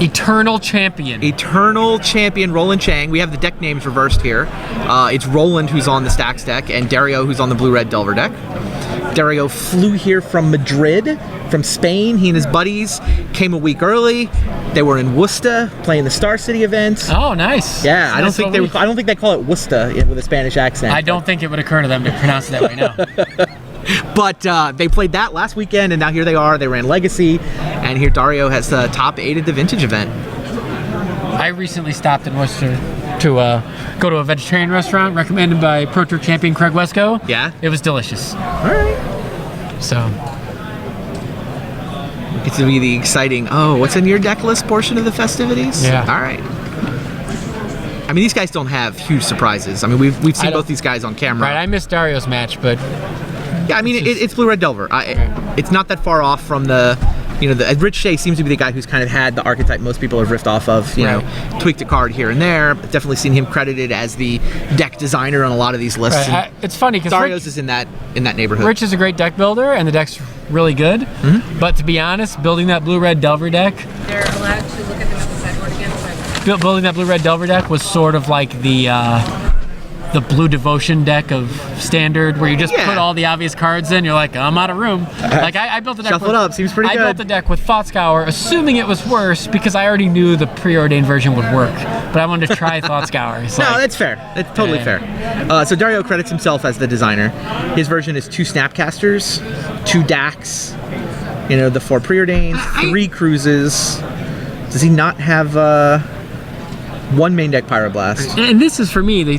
Eternal champion. Eternal champion Roland Chang. We have the deck names reversed here. It's Roland who's on the Stacks deck and Dario who's on the Blue-Red Delver deck. Dario flew here from Madrid, from Spain. He and his buddies came a week early. They were in Worcester playing the Star City event. Oh, nice. Yeah, I don't think they call it Worcester with a Spanish accent. I don't think it would occur to them to pronounce it that way now. But they played that last weekend, and now here they are. They ran Legacy, and here Dario has the top 8 at the Vintage event. I recently stopped in Worcester to go to a vegetarian restaurant recommended by Pro Tour champion Craig Wesco. Yeah? It was delicious. All right. So... It's going to be the exciting, what's in your deck list portion of the festivities? Yeah. All right. I mean, these guys don't have huge surprises. I mean, we've seen both these guys on camera. Right, I missed Dario's match, but... Yeah, I mean, it's Blue-Red Delver. It's not that far off from the Rich Shea seems to be the guy who's kind of had the archetype most people have riffed off of, you know, tweaked a card here and there. Definitely seen him credited as the deck designer on a lot of these lists. Right. It's funny because Dario's is in that neighborhood. Rich is a great deck builder, and the deck's really good. Mm-hmm. But to be honest, building that Blue-Red Delver deck... They're allowed to look at them at the sideboard again. Building that Blue-Red Delver deck was sort of like the Blue Devotion deck of Standard, where you just put all the obvious cards in. You're like, I'm out of room. Like I built the deck. Shuffle it up. Seems pretty good. I built the deck with Thought Scour, assuming it was worse because I already knew the preordained version would work. But I wanted to try Thought Scour. No, that's fair. That's totally fair. So Dario credits himself as the designer. His version is 2 Snapcasters, 2 Dax, the 4 preordained, 3 cruises. Does he not have 1 main deck Pyroblast? And this is for me.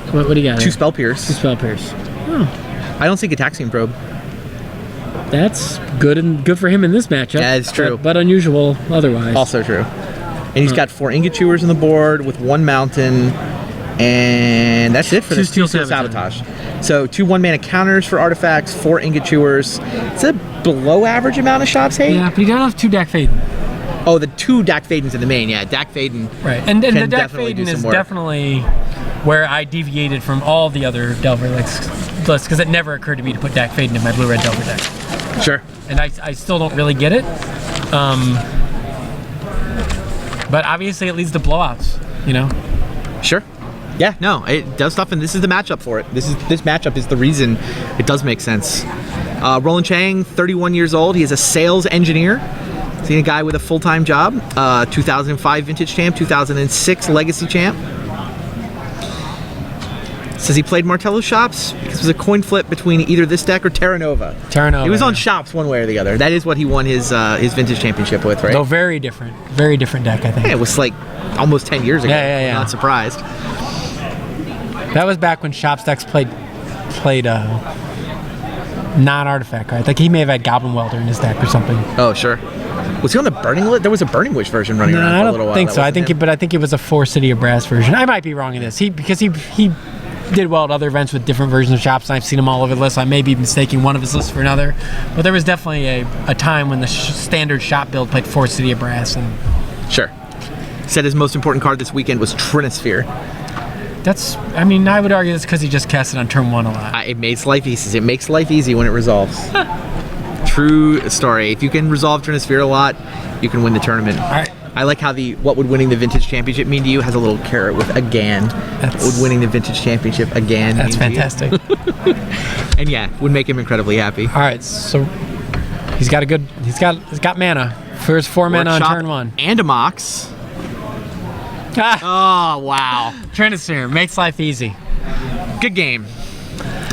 What do you got? 2 Spell Pierce. 2 Spell Pierce. Oh. I don't think Ataxian Probe. That's good for him in this matchup. Yeah, it's true. But unusual otherwise. Also true. And he's got 4 Ingot Chewers on the board with 1 Mountain, and that's it for this 2 Steel Sabotage. So 2 1-mana counters for artifacts, 4 Ingot Chewers. It's a below average amount of shops, hey? Yeah, but you don't have 2 Dak Faden. Oh, the 2 Dak Fadens in the main, yeah. Dak Faden. Right, and the Dak Faden is definitely where I deviated from all the other Delver lists, because it never occurred to me to put Dak Faden in my Blue-Red Delver deck. Sure. And I still don't really get it. But obviously it leads to blowouts, Sure. Yeah, no, it does stuff, and this is the matchup for it. This matchup is the reason it does make sense. Roland Chang, 31 years old. He is a sales engineer. He's a guy with a full-time job. 2005 Vintage Champ, 2006 Legacy Champ. Says he played Martello Shops because it was a coin flip between either this deck or Terra Nova. He was on Shops one way or the other. That is what he won his Vintage Championship with, right? Though very different deck, I think. Yeah, it was like almost 10 years ago. Yeah. I'm not surprised. That was back when Shops decks played non-artifact, right? Like he may have had Goblin Welder in his deck or something. Oh, sure. Was he on the Burning List? There was a Burning Wish version running around for a little while. I don't think so. I think it was a 4 City of Brass version. I might be wrong in this. Because he did well at other events with different versions of Shops, and I've seen him all over the list. I may be mistaking one of his lists for another, but there was definitely a time when the standard Shop build played 4 City of Brass. And sure. Said his most important card this weekend was Trinisphere. I would argue that's because he just cast it on turn 1 a lot. It makes life easy. It makes life easy when it resolves. True story. If you can resolve Trinisphere a lot, you can win the tournament. All right. I like how what would winning the Vintage Championship mean to you has a little carrot with again. What would winning the Vintage Championship again That's mean fantastic. To you? And yeah, would make him incredibly happy. All right, so he's got mana for his 4 mana on turn 1 and a Mox. Oh wow! Trinisphere makes life easy. Good game.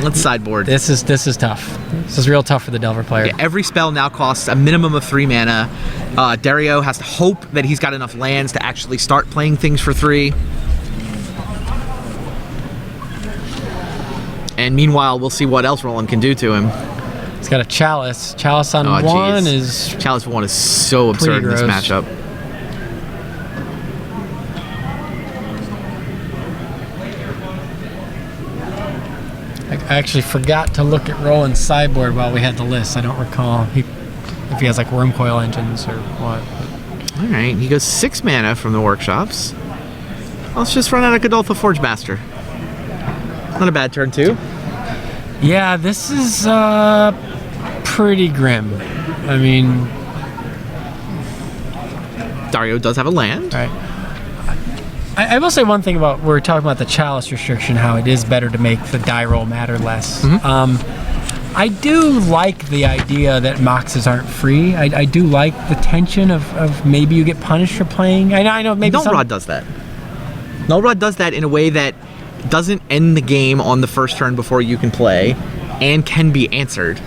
Let's sideboard. This is tough. This is real tough for the Delver player. Yeah, every spell now costs a minimum of 3 mana. Dario has to hope that he's got enough lands to actually start playing things for 3. And meanwhile, we'll see what else Roland can do to him. He's got a Chalice. Chalice on 1 is... Chalice 1 is so absurd in this matchup. I actually forgot to look at Roland's sideboard while we had the list. I don't recall if he has like Worm Coil engines or what. All right, he goes 6 mana from the workshops. Let's just run out of Godolpho Forge Master. Not a bad turn 2. Yeah, this is pretty grim. I mean, Dario does have a land. Right. I will say one thing about, we're talking about the chalice restriction, how it is better to make the die roll matter less. I do like the idea that moxes aren't free. I do like the tension of maybe you get punished for playing. I know maybe Null Rod does that. Null Rod does that in a way that doesn't end the game on the first turn before you can play, and can be answered.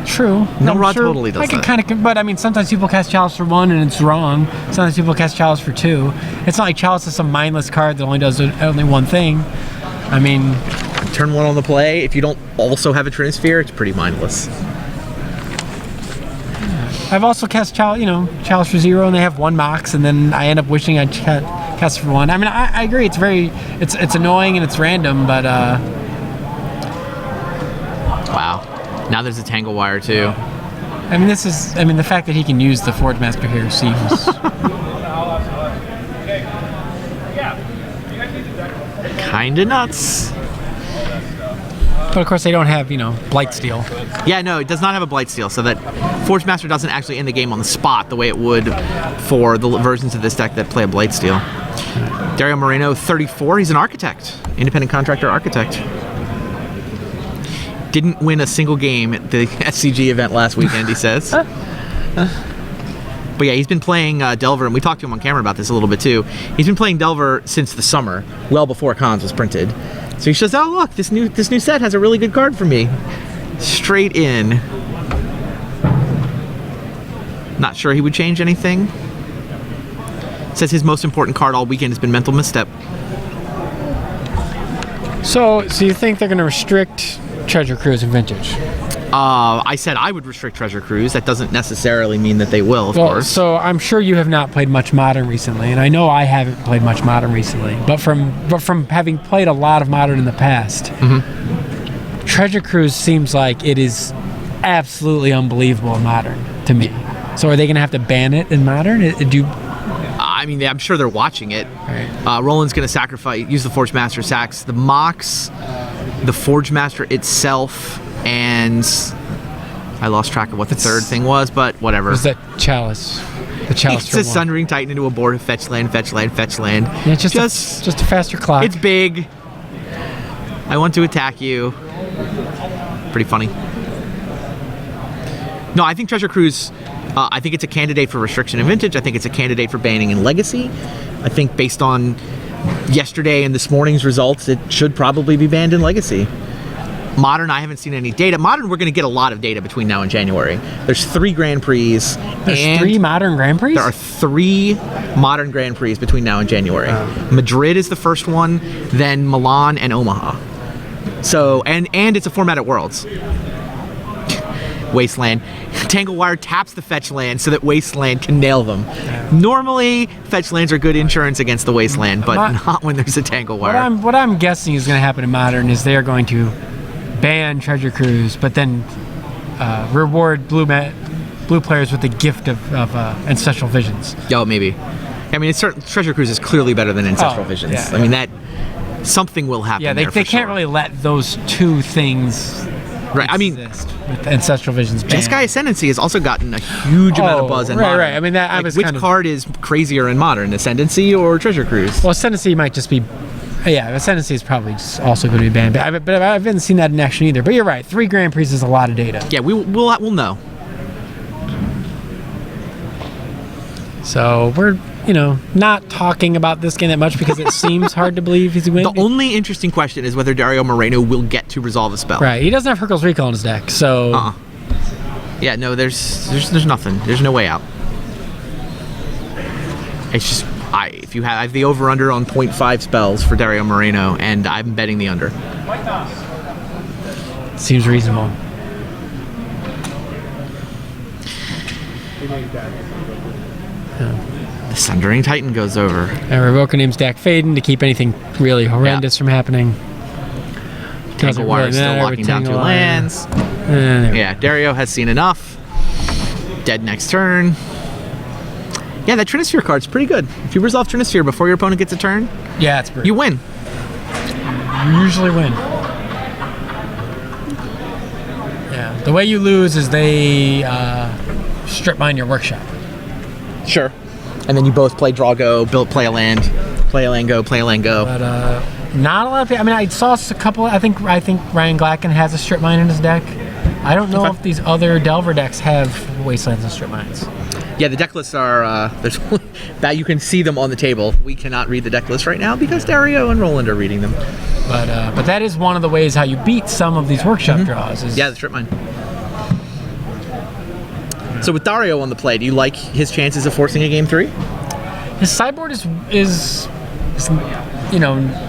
True. Null Rod totally does I can that. kind of, but I mean, sometimes people cast Chalice for 1 and it's wrong. Sometimes people cast Chalice for 2. It's not like Chalice is some mindless card that only does only one thing. I mean, Turn 1 on the play, if you don't also have a Trinisphere, it's pretty mindless. I've also cast Chalice for 0, and they have 1 mox, and then I end up wishing I'd cast for 1. I mean, I agree. It's annoying and it's random, but Wow. Now there's a Tangle Wire too. I mean, the fact that he can use the Forge Master here seems. Kinda nuts. But of course, they don't have Blightsteel. Yeah, no, it does not have a Blightsteel, so that Forge Master doesn't actually end the game on the spot the way it would for the versions of this deck that play a Blightsteel. Dario Moreno, 34. He's an architect, independent contractor architect. Didn't win a single game at the SCG event last weekend, he says. But yeah, he's been playing Delver, and we talked to him on camera about this a little bit too. He's been playing Delver since the summer, well before Cons was printed. So he says, "Oh look, this new set has a really good card for me." Straight in. Not sure he would change anything. Says his most important card all weekend has been Mental Misstep. So you think they're going to restrict Treasure Cruise and Vintage? I said I would restrict Treasure Cruise. That doesn't necessarily mean that they will, of course. So I'm sure you have not played much Modern recently, and I know I haven't played much Modern recently. But from having played a lot of Modern in the past, Treasure Cruise seems like it is absolutely unbelievable in Modern to me. So are they going to have to ban it in Modern? I mean, I'm sure they're watching it. Right. Roland's going to use the Forge Master sacks the Mox, the Forge Master itself, and I lost track of what the third thing was, but whatever. Was that Chalice? The Chalice It's for a 1. Sundering Titan into a board of fetch land, fetch land, fetch land. Yeah, just a faster clock. It's big. I want to attack you. Pretty funny. No, I think Treasure Cruise, I think it's a candidate for restriction in Vintage. I think it's a candidate for banning in Legacy. I think based on yesterday and this morning's results, it should probably be banned in Legacy. Modern, I haven't seen any data. Modern, we're going to get a lot of data between now and January. There's 3 Grand Prix. There's 3 Modern Grand Prix? There are 3 Modern Grand Prix between now and January. Madrid is the first one, then Milan and Omaha. So, and it's a format at Worlds. Wasteland. Tangle Wire taps the fetch land so that Wasteland can nail them. Normally, fetch lands are good insurance against the Wasteland, but not when there's a Tangle Wire. What I'm guessing is going to happen in Modern is they are going to ban Treasure Cruise, but then reward blue players with the gift of Ancestral Visions. Oh, maybe. I mean, Treasure Cruise is clearly better than Ancestral Visions. Yeah, I mean, that something will happen. Yeah, they there for can't sure. really let those 2 things Right. I mean, exist with Ancestral Visions banned. Jeskai Ascendancy has also gotten a huge amount of buzz in Modern. Right. I mean, that I was which kind of, card is crazier in Modern, Ascendancy or Treasure Cruise? well, Ascendancy might just be. Yeah, Ascendancy is probably just also going to be banned, but I haven't seen that in action either. But you're right, 3 Grand Prix is a lot of data. Yeah, we'll know. So we're not talking about this game that much because it seems hard to believe he's winning. The only interesting question is whether Dario Moreno will get to resolve a spell. Right, he doesn't have Hercule's Recall in his deck, so. Yeah, no, there's nothing. There's no way out. It's just I have the over/under on 0.5 spells for Dario Moreno, and I'm betting the under. Seems reasonable. The Sundering Titan goes over. Revoker names Dak Faden to keep anything really horrendous from happening. Tangle Wire is still locking down 2 lands. Yeah, Dario has seen enough. Dead next turn. Yeah, that Trinisphere card's pretty good. If you resolve Trinisphere before your opponent gets a turn, Yeah, it's pretty. you win. You usually win. Yeah, the way you lose is they strip mine your workshop. Sure. And then you both play draw go, play a land go, play a land go. But not a lot of people. I mean, I saw a couple. I think Ryan Glacken has a strip mine in his deck. I don't know if these other Delver decks have wastelands and strip mines. Yeah, the deck lists are there's that you can see them on the table. We cannot read the deck list right now because Dario and Roland are reading them. But that is one of the ways how you beat some of these workshop draws. Is Yeah, the strip mine. So with Dario on the play, do you like his chances of forcing a game 3? his sideboard is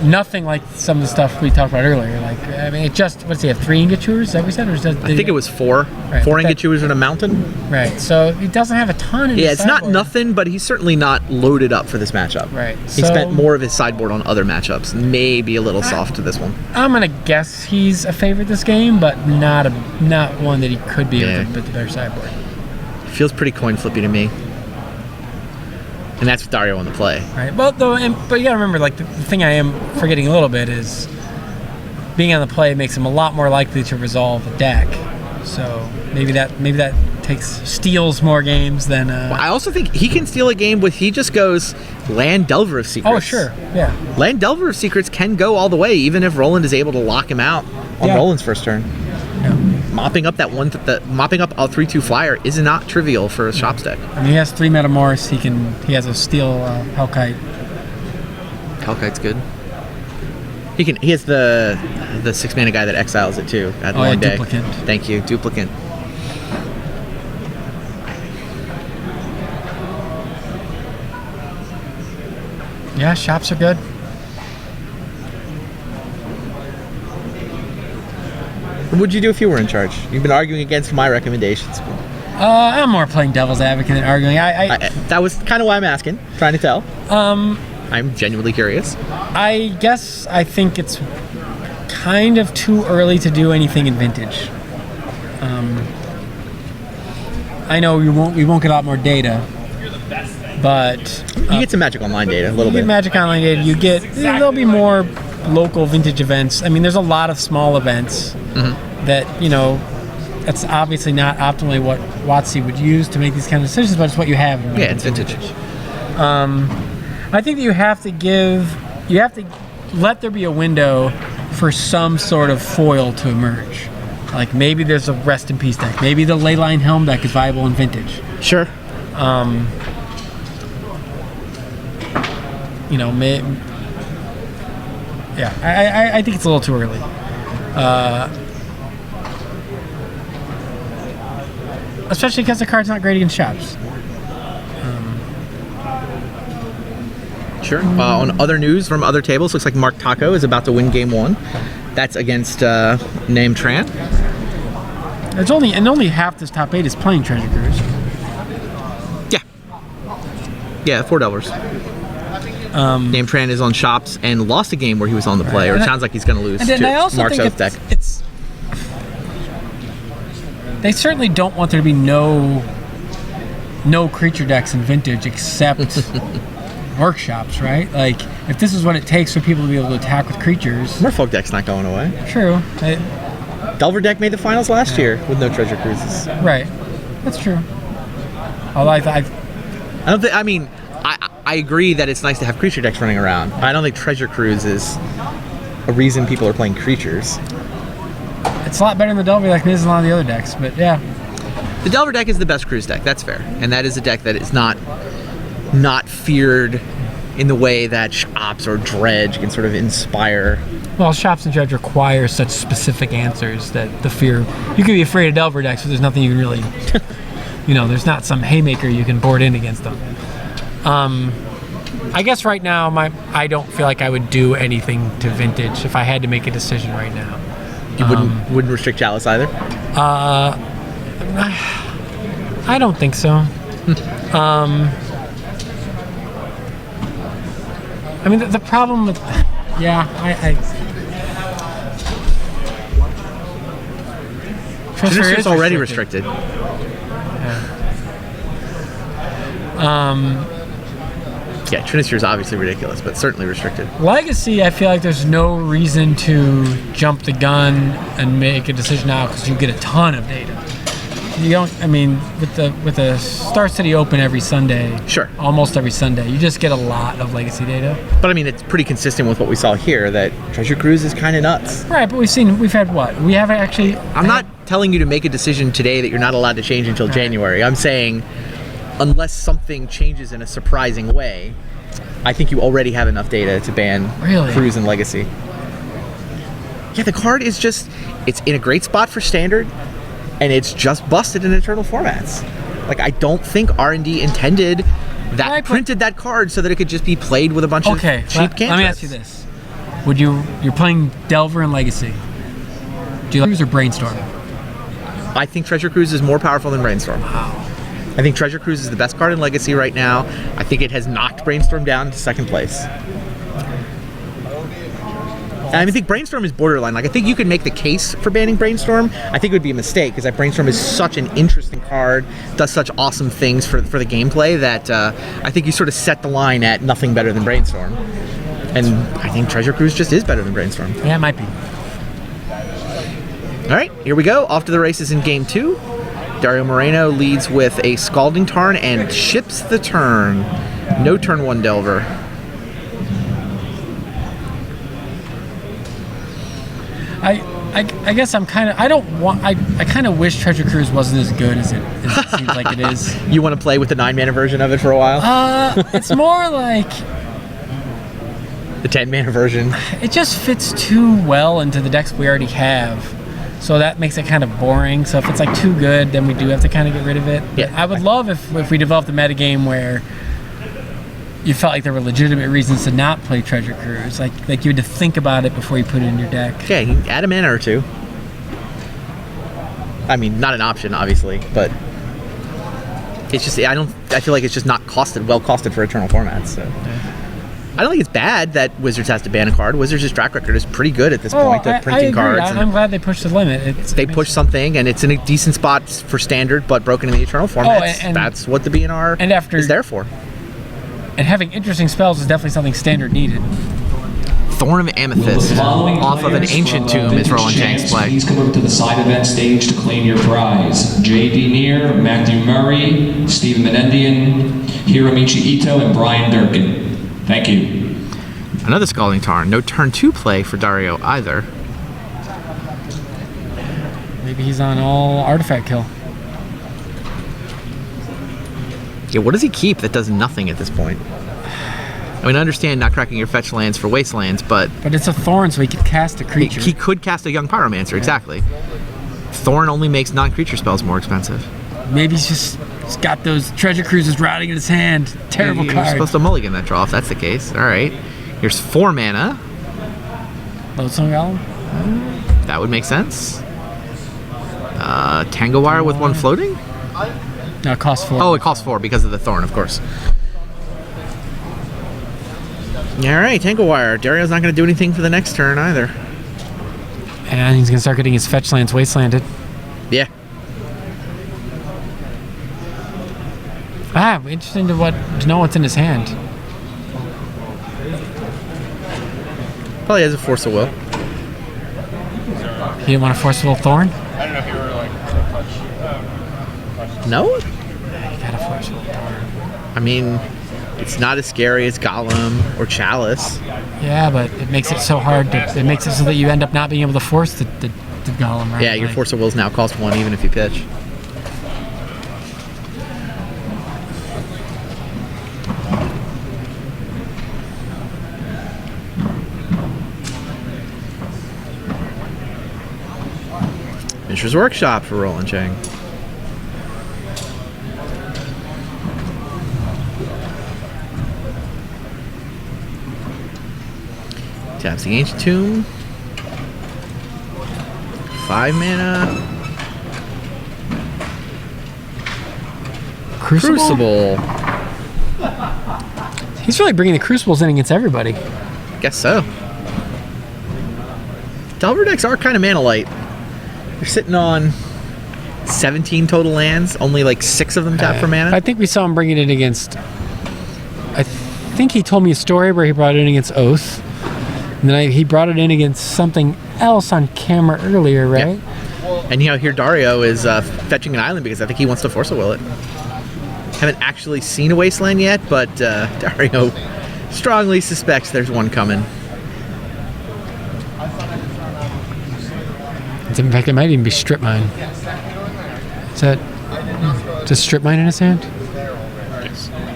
nothing like some of the stuff we talked about earlier. Like, I mean, it just, what's he have, 3 ingot chewers, is that what we said? Or I think it was 4. Right, 4 ingot chewers in a mountain. Right, so he doesn't have a ton in his Yeah, it's not sideboard. nothing, but he's certainly not loaded up for this matchup. Right. He spent more of his sideboard on other matchups. Maybe a little soft to this one. I'm gonna guess he's a favorite this game, but not one that he could be with a better sideboard. Feels pretty coin flippy to me. And that's with Dario on the play. Right. Well, but you gotta remember, like, the thing I am forgetting a little bit is being on the play makes him a lot more likely to resolve a deck. So maybe that steals more games than. Well, I also think he can steal a game with, he just goes Land Delver of Secrets. Oh, sure, yeah. Land Delver of Secrets can go all the way, even if Roland is able to lock him out on Roland's first turn. Yeah. Mopping up mopping up a 3/2 flyer is not trivial for a Shops deck. I mean, he has 3 Metamorphs. He has a Steel Hellkite. Hellkite's good. He has the 6 mana guy that exiles it too at one day. Duplicant. Thank you, Duplicant. Yeah, shops are good. What would you do if you were in charge? You've been arguing against my recommendations. I'm more playing devil's advocate than arguing. That was kind of why I'm asking, trying to tell. I'm genuinely curious. I guess I think it's kind of too early to do anything in Vintage. I know we won't get a lot more data, but You get some Magic Online data, a little you bit. get Magic Online data. There'll be more local Vintage events. I mean, there's a lot of small events that that's obviously not optimally what WotC would use to make these kind of decisions, but it's what you have. It's Vintage. I think that you have to let there be a window for some sort of foil to emerge. Like, maybe there's a Rest in Peace deck. Maybe the Leyline Helm deck is viable in Vintage. Sure. I think it's a little too early. Especially because the card's not great against shops. Sure. On other news from other tables, looks like Mark Taco is about to win game 1. That's against Name Tran. It's only half this top 8 is playing Treasure Cruise. Yeah, 4 Delvers. Name Tran is on Shops and lost a game where he was on the play, or it sounds like he's going to lose And then to I also Mark's think Oath deck. they certainly don't want there to be no creature decks in Vintage except workshops, right? Like, if this is what it takes for people to be able to attack with creatures. Merfolk deck's not going away. True. Delver deck made the finals last year with no Treasure Cruises. Right. That's true. Although I agree that it's nice to have creature decks running around. I don't think Treasure Cruise is a reason people are playing creatures. it's a lot better than the Delver deck than it is in a lot of the other decks, but yeah. The Delver deck is the best cruise deck, that's fair. And that is a deck that is not feared in the way that Shops or Dredge can sort of inspire. Well, Shops and Dredge require such specific answers that the fear... You can be afraid of Delver decks, but there's nothing you can really... there's not some haymaker you can board in against them. I guess right now, I don't feel like I would do anything to Vintage if I had to make a decision right now. You wouldn't restrict Chalice either? I don't think so. I mean, the problem with... Yeah, Trinister is already restricted. Yeah, Trinister is obviously ridiculous, but certainly restricted. Legacy, I feel like there's no reason to jump the gun and make a decision now because you get a ton of data. you don't. I mean, with the Star City Open every Sunday, Sure. almost every Sunday, you just get a lot of legacy data. But I mean, it's pretty consistent with what we saw here. That Treasure Cruise is kind of nuts. Right, but we've had what? We haven't actually. I'm not telling you to make a decision today that you're not allowed to change until January. I'm saying, unless something changes in a surprising way, I think you already have enough data to ban Cruise and Legacy. Yeah, the card is just, it's in a great spot for Standard, and it's just busted in Eternal formats. Like, I don't think R&D intended that, printed that card so that it could just be played with a bunch of cheap cantrips. Let me ask you this. You're playing Delver and Legacy. Do you like Cruise or Brainstorm? I think Treasure Cruise is more powerful than Brainstorm. Wow. I think Treasure Cruise is the best card in Legacy right now. I think it has knocked Brainstorm down to second place. And I think Brainstorm is borderline. Like, I think you could make the case for banning Brainstorm. I think it would be a mistake because that Brainstorm is such an interesting card, does such awesome things for the gameplay that I think you sort of set the line at nothing better than Brainstorm. And I think Treasure Cruise just is better than Brainstorm. Yeah, it might be. All right, here we go. Off to the races in game 2. Dario Moreno leads with a Scalding Tarn and ships the turn. No turn 1 Delver. I guess I'm kind of, I don't want, I kind of wish Treasure Cruise wasn't as good as it seems like it is. You want to play with the 9-mana version of it for a while? It's more like the 10-mana version. It just fits too well into the decks we already have. So that makes it kind of boring. So if it's like too good, then we do have to kind of get rid of it. Yeah. I would love if we developed a metagame where you felt like there were legitimate reasons to not play Treasure Cruise. Like you had to think about it before you put it in your deck. Okay, add a mana or two. I mean, not an option, obviously, but it's just I feel like it's just not well costed for Eternal formats. So. Yeah. I don't think it's bad that Wizards has to ban a card. Wizards' track record is pretty good at this point at printing cards. I'm glad they pushed the limit. They pushed something, and it's in a decent spot for Standard, but broken in the Eternal formats. And that's what the BNR is there for. And having interesting spells is definitely something Standard needed. Thorn of Amethyst off of an Ancient Tomb is Roland Chang's play. Please come over to the side event stage to claim your prize. J.D. Neer, Matthew Murray, Stephen Menendian, Hiromichi Ito, and Brian Durkin. Thank you. Another Scalding Tarn. No turn 2 play for Dario either. Maybe he's on all artifact kill. Yeah, what does he keep that does nothing at this point? I mean, I understand not cracking your fetch lands for wastelands, but it's a Thorn, so he could cast a creature. He could cast a Young Pyromancer, exactly. Thorn only makes non-creature spells more expensive. Maybe he's got those Treasure Cruises routing in his hand. Terrible card. You're supposed to mulligan that draw if that's the case. All right. Here's 4 mana. Lodestone Golem? That would make sense. Tango Wire with 1 floating? No, it costs 4. Oh, it costs 4 because of the Thorn, of course. All right, Tango Wire. Dario's not going to do anything for the next turn either. And he's going to start getting his fetch lands wastelanded. Yeah. Interesting to know what's in his hand. Probably has a Force of Will. He didn't want to force a little Thorn? I don't know if you were like No? Yeah, you gotta force a little Thorn. I mean, it's not as scary as Golem or Chalice. Yeah, but it makes it so hard. It makes it so that you end up not being able to force the Golem, right? Yeah, your Force of Wills now cost 1 even if you pitch. Mishra's Workshop for Roland Chang. Taps the Ancient Tomb. 5 mana. Crucible. He's really bringing the Crucibles in against everybody. Guess so. Delver decks are kind of mana light. They're sitting on 17 total lands, only like 6 of them tap for mana. I think we saw him bringing it against. I think he told me a story where he brought it in against Oath. And then he brought it in against something else on camera earlier, right? Yeah. And here Dario is fetching an island because I think he wants to force a will it. Haven't actually seen a wasteland yet, but Dario strongly suspects there's one coming. In fact, it might even be strip mine. Is that just strip mine in his hand?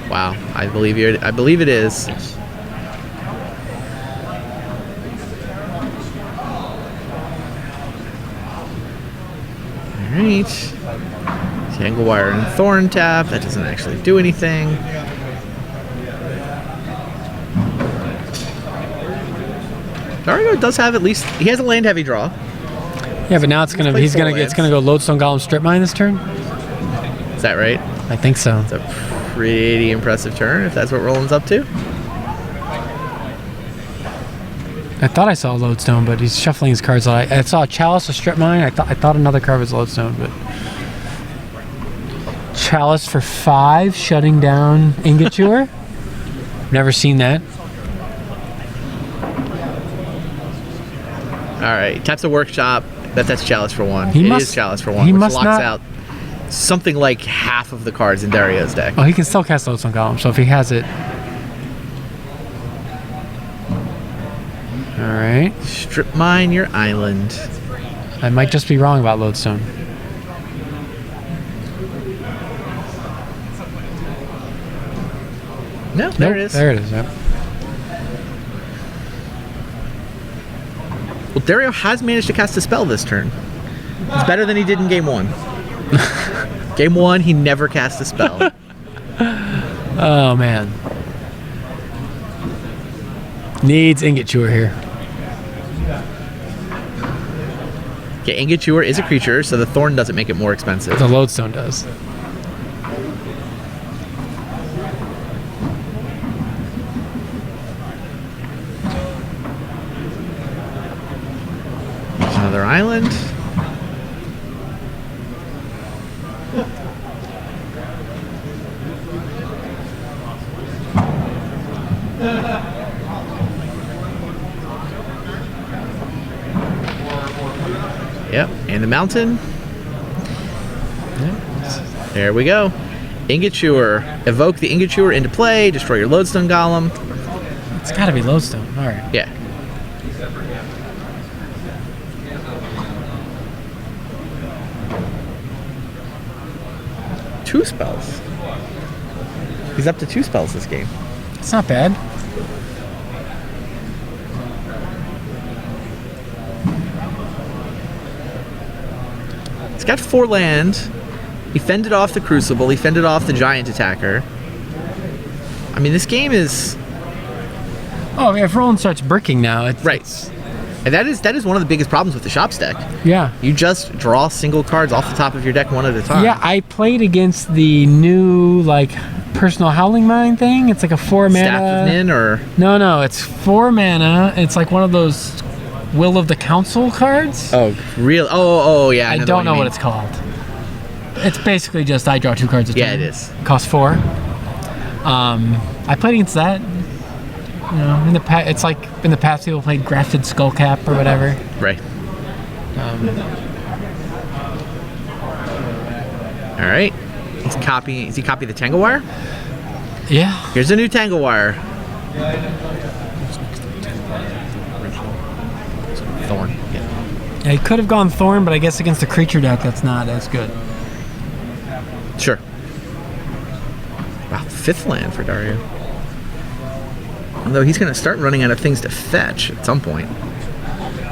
Wow, I believe you. I believe it is. All right. Tangle wire and thorn tap. That doesn't actually do anything. Dario does have at least. He has a land heavy draw. Yeah, but now it's gonna go Lodestone Golem strip mine this turn. Is that right? I think so. It's a pretty impressive turn if that's what Roland's up to. I thought I saw a Lodestone, but he's shuffling his cards. I saw a Chalice, a strip mine. I thought another card was Lodestone, but Chalice for 5, shutting down Ingot Chewer. Never seen that. All right, taps a workshop. That's Chalice for 1. It is Chalice for 1, which locks out something like half of the cards in Dario's deck. Oh, he can still cast Lodestone Golem, so if he has it. All right. Strip mine your island. I might just be wrong about Lodestone. No, there it is. There it is, yep. Well, Dario has managed to cast a spell this turn. It's better than he did in game 1. Game 1, he never cast a spell. Oh, man. Needs Ingot Chewer here. Okay, Ingot Chewer is a creature, so the thorn doesn't make it more expensive. The Lodestone does. Another island. Yep, and the mountain. There we go. Ingot Chewer. Evoke the Ingot Chewer into play. Destroy your Lodestone Golem. It's got to be Lodestone. All right. Yeah. Two spells. He's up to 2 spells this game. It's not bad. He's got 4 land. He fended off the Crucible. He fended off the Giant Attacker. I mean, this game is... Oh, if Roland starts bricking now, it's... Right. And that is one of the biggest problems with the Shops deck. Yeah. You just draw single cards off the top of your deck one at a time. Yeah, I played against the new, like, Personal Howling Mine thing. It's like a 4 mana... Staff of Nin, or... No, it's 4 mana. It's like one of those Will of the Council cards. Oh, real? Oh, yeah. I don't know what it's called. It's basically just I draw 2 cards a turn. Yeah, it is. Costs 4. I played against that. You know, it's like in the past people played Grafted Skullcap or whatever. Right. All right. Is he copying the Tangle Wire? Yeah. Here's a new Tangle Wire. Thorn. Yeah, he could have gone Thorn, but I guess against the creature deck, that's not as good. Sure. Wow, 5th land for Dario. Although he's going to start running out of things to fetch at some point.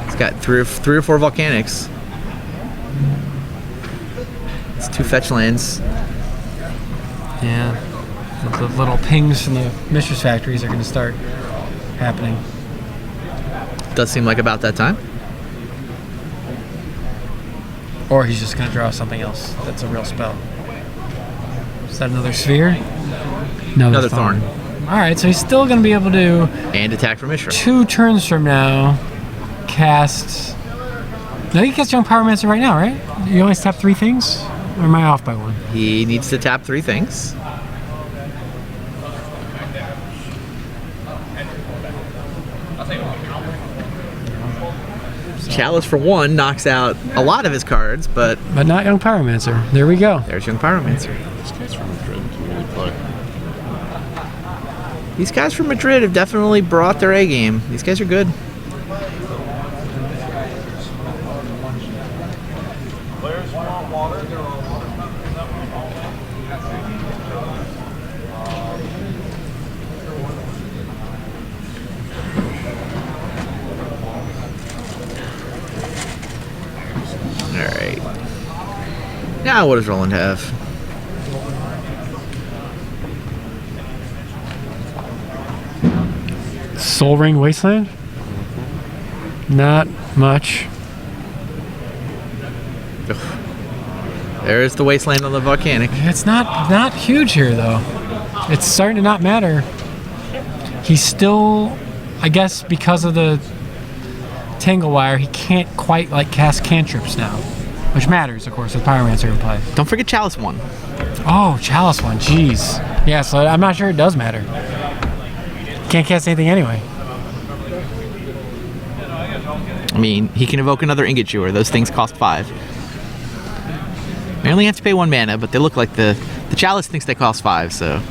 He's got three or four volcanics. It's 2 fetch lands. Yeah. The little pings from the Mistress Factories are going to start happening. Does seem like about that time. Or he's just going to draw something else that's a real spell. Is that another sphere? Another thorn. All right, so he's still going to be able to... And attack from Mishra. 2 turns from now, cast... No, he casts Young Pyromancer right now, right? You always tap 3 things? Or am I off by 1? He needs to tap 3 things. Chalice for 1 knocks out a lot of his cards, but not Young Pyromancer. There we go. there's Young Pyromancer. This guy's from Madrid. Can really play. These guys from Madrid have definitely brought their A game. These guys are good. Alright. Now what does Roland have? Soul Ring Wasteland? Not much. There's the Wasteland on the Volcanic. It's not huge here though. It's starting to not matter. He's still, I guess, because of the Tangle Wire, he can't quite like cast cantrips now, which matters, of course, with Pyromancer in play. Don't forget Chalice 1. Oh, Chalice one, jeez. Yeah, so I'm not sure it does matter. Can't cast anything anyway. I mean, he can evoke another Ingot Chewer. Those things cost 5. You only have to pay 1 mana, but they look like the Chalice thinks they cost 5, so.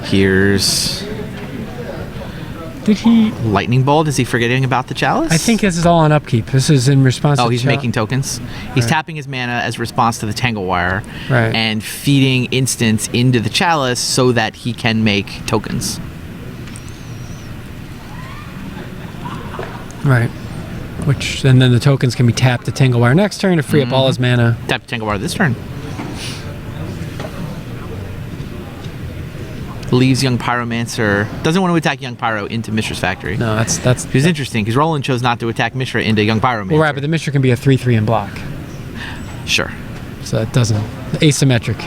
Here's Did he? Lightning Bolt. Is he forgetting about the Chalice? I think this is all on upkeep. This is in response to he's making tokens. He's Right. tapping his mana as response to the Tangle Wire Right. and feeding instants into the Chalice so that he can make tokens. Right. And then the tokens can be tapped to Tangle Wire next turn to free up all his mana. Tap the Tangle Wire this turn. Leaves Young Pyromancer. Doesn't want to attack Young Pyro into Mishra's Factory. No, that's. It was interesting because Roland chose not to attack Mishra into Young Pyromancer. Well, right, but the Mishra can be a 3/3 in block, Sure. so it doesn't asymmetric.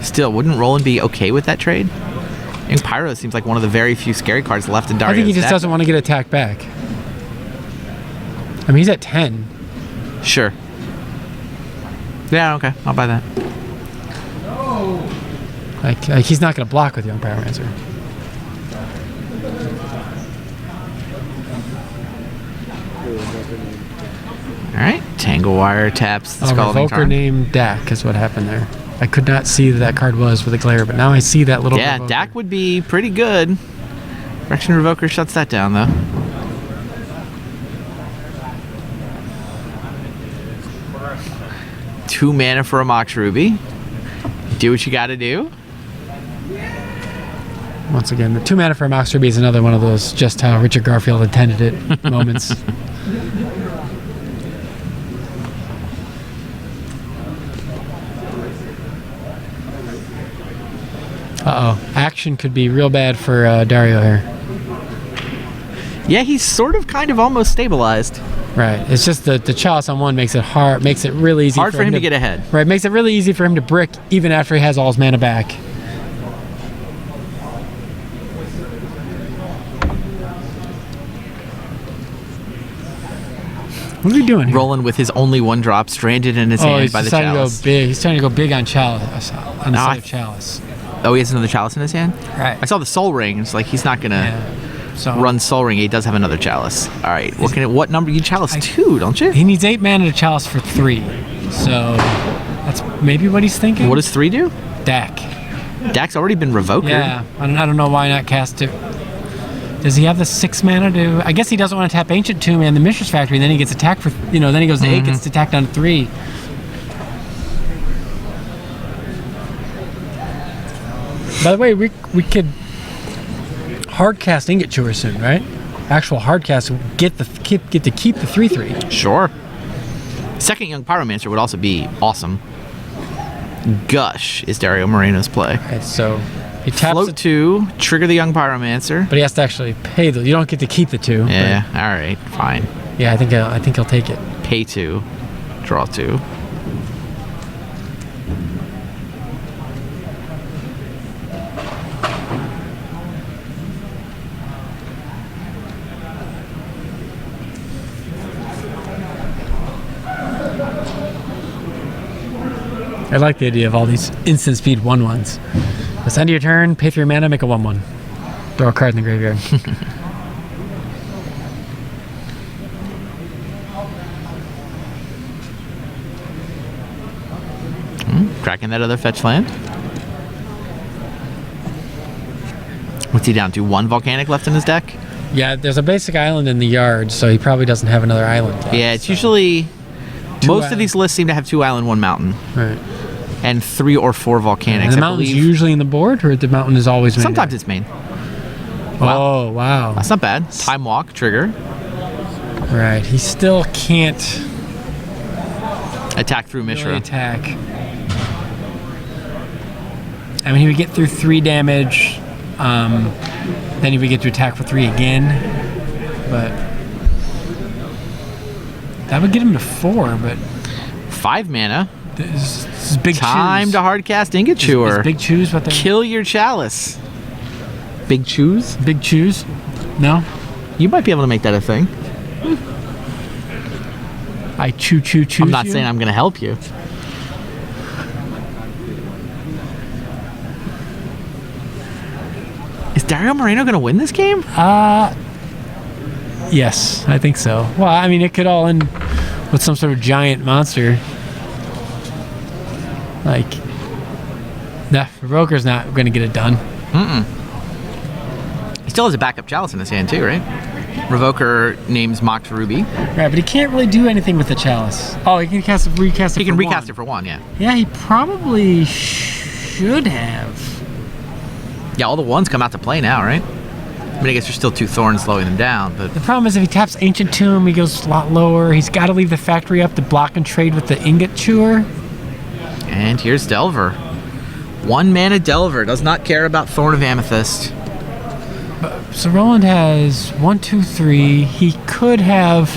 Still, wouldn't Roland be okay with that trade? Young Pyro seems like one of the very few scary cards left in Dario's I think he just deck. doesn't want to get attacked back. I mean, he's at 10. Sure. Yeah, okay. I'll buy that. Like he's not going to block with Young Pyromancer. Alright. Tangle Wire taps the Scalding Revoker Tarn. named Dak is what happened there. I could not see that card was with a glare, but now I see that little. Yeah, Revoker. Dak would be pretty good. Direction Revoker shuts that down, though. Two mana for a Mox Ruby. Do what you gotta do. Once again, the 2 mana for a Mox Ruby is another one of those just how Richard Garfield intended it moments. Action could be real bad for Dario here. Yeah, he's sort of kind of almost stabilized. Right. It's just the Chalice on 1 makes it hard, makes it really easy Hard for him to get ahead. Right, makes it really easy for him to brick even after he has all his mana back. What are we doing here? Roland with his only 1-drop stranded in his hand he's by the deciding Chalice. to go big. He's trying to go big on Chalice, on the No, side I- of Chalice. Oh, he has another Chalice in his hand? Right. I saw the Soul Ring. It's like he's not gonna Yeah. So run Soul Ring. He does have another Chalice. All right. What number? You Chalice 2, don't you? he needs 8 mana to Chalice for 3. So that's maybe what he's thinking. What does 3 do? Dak? Dak's already been Revoker. Yeah, I don't know why not cast it. Does he have the 6 mana to? I guess he doesn't want to tap Ancient Tomb and the Mishra's Factory, and then he gets attacked for. Then he goes to 8, gets attacked down to 3. By the way, we could hard cast Ingot Chewer soon, right? Actual hard cast, get to keep the 3/3. Sure. Second Young Pyromancer would also be awesome. Gush is Dario Moreno's play. Right, so he taps Float it, 2, trigger the Young Pyromancer. but he has to actually pay the. You don't get to keep the 2. but- Yeah, all right, fine. yeah, I think he'll take it. Pay 2, draw 2. I like the idea of all these instant speed 1/1s. Let's end your turn, pay 3 mana, make a 1/1. Throw a card in the graveyard. Cracking that other fetch land. What's he down to? 1 volcanic left in his deck? Yeah, there's a basic island in the yard, so he probably doesn't have another island left. Yeah, it's usually... Two most of islands. these lists seem to have 2 island, 1 mountain. Right. And 3 or 4 volcanics, And the I mountain's believe. usually in the board, or the mountain is always main Sometimes deck? it's main. Oh, wow. That's not bad. Time walk, trigger. Right, he still can't Attack through really Mishra. attack. I mean, he would get through 3 damage, then he would get to attack for 3 again, but that would get him to 4, but 5 mana. this is big Time choose. to hardcast Ingot Chewer. Is big choose what they Kill your chalice. Big choose? Big choose? No? You might be able to make that a thing. I choose I'm not you? saying I'm going to help you. Is Dario Moreno going to win this game? Yes, I think so. Well, I mean, it could all end with some sort of giant monster. Like, nah, Revoker's not going to get it done. He still has a backup chalice in his hand too, right? Revoker names Mocked Ruby. Right, but he can't really do anything with the chalice. Oh, he can recast it. He can for recast one. it for 1, yeah. Yeah, he probably should have. Yeah, all the 1s come out to play now, right? I mean, I guess there's still 2 thorns slowing them down, but The problem is if he taps Ancient Tomb, he goes a lot lower. He's got to leave the factory up to block and trade with the Ingot Chewer. and here's Delver. 1 mana Delver does not care about Thorn of Amethyst. So Roland has 1, 2, 3. He could have.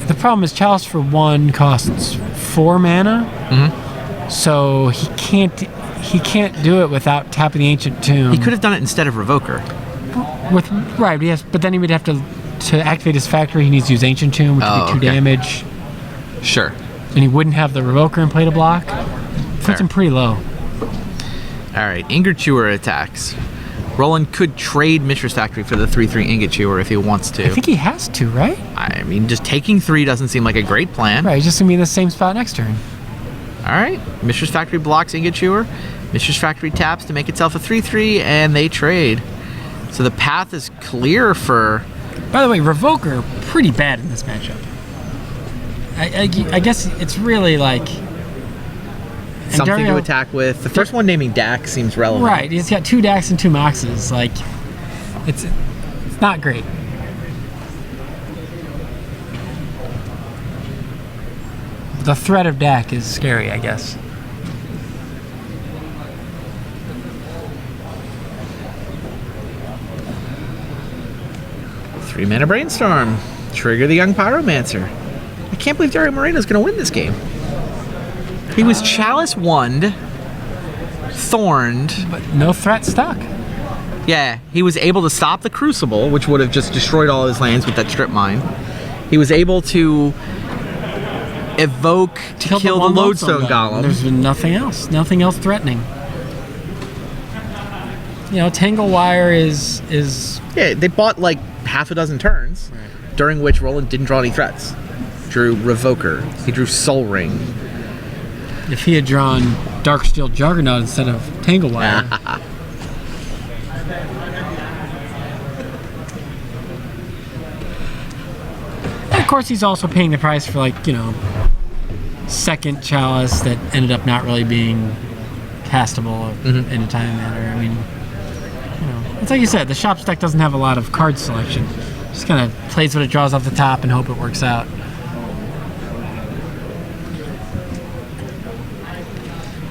The problem is Chalice for 1 costs 4 mana. Mm-hmm. So he can't do it without tapping the Ancient Tomb. He could have done it instead of Revoker. Right, yes, but then he would have to activate his factory. He needs to use Ancient Tomb, which would be 2 okay. damage, Sure. and he wouldn't have the Revoker in play to block. Puts Fair. him pretty low. All right, Ingot Chewer attacks. Roland could trade Mishra's Factory for the 3/3 Ingot Chewer if he wants to. I think he has to, right? I mean, just taking 3 doesn't seem like a great plan. Right, he's just gonna be in the same spot next turn. All right, Mishra's Factory blocks Ingot Chewer. Mishra's Factory taps to make itself a 3/3, and they trade. So the path is clear for... By the way, Revoker pretty bad in this matchup. I guess it's really like something Dario- to attack with. The first one naming Dax seems relevant. right. He's got 2 Dax and 2 Moxes. Like, it's not great. The threat of Dak is scary, I guess. Three mana Brainstorm. Trigger the Young Pyromancer. I can't believe Dario Moreno's going to win this game. He was Chalice Wand, Thorned. But no threat stuck. Yeah, he was able to stop the Crucible, which would have just destroyed all his lands with that Strip Mine. He was able to evoke to kill the one Lodestone Golem. There's been nothing else threatening. You know, Tangle Wire is Yeah, they bought like half a dozen turns, during which Roland didn't draw any threats. Drew Revoker. He drew Soul Ring. if he had drawn Darksteel Juggernaut instead of Tangle Wire. And of course, he's also paying the price for, like, you know, second Chalice that ended up not really being castable in a timely manner. I mean, you know, it's like you said, the Shop's deck doesn't have a lot of card selection. Just kind of plays what it draws off the top and hope it works out.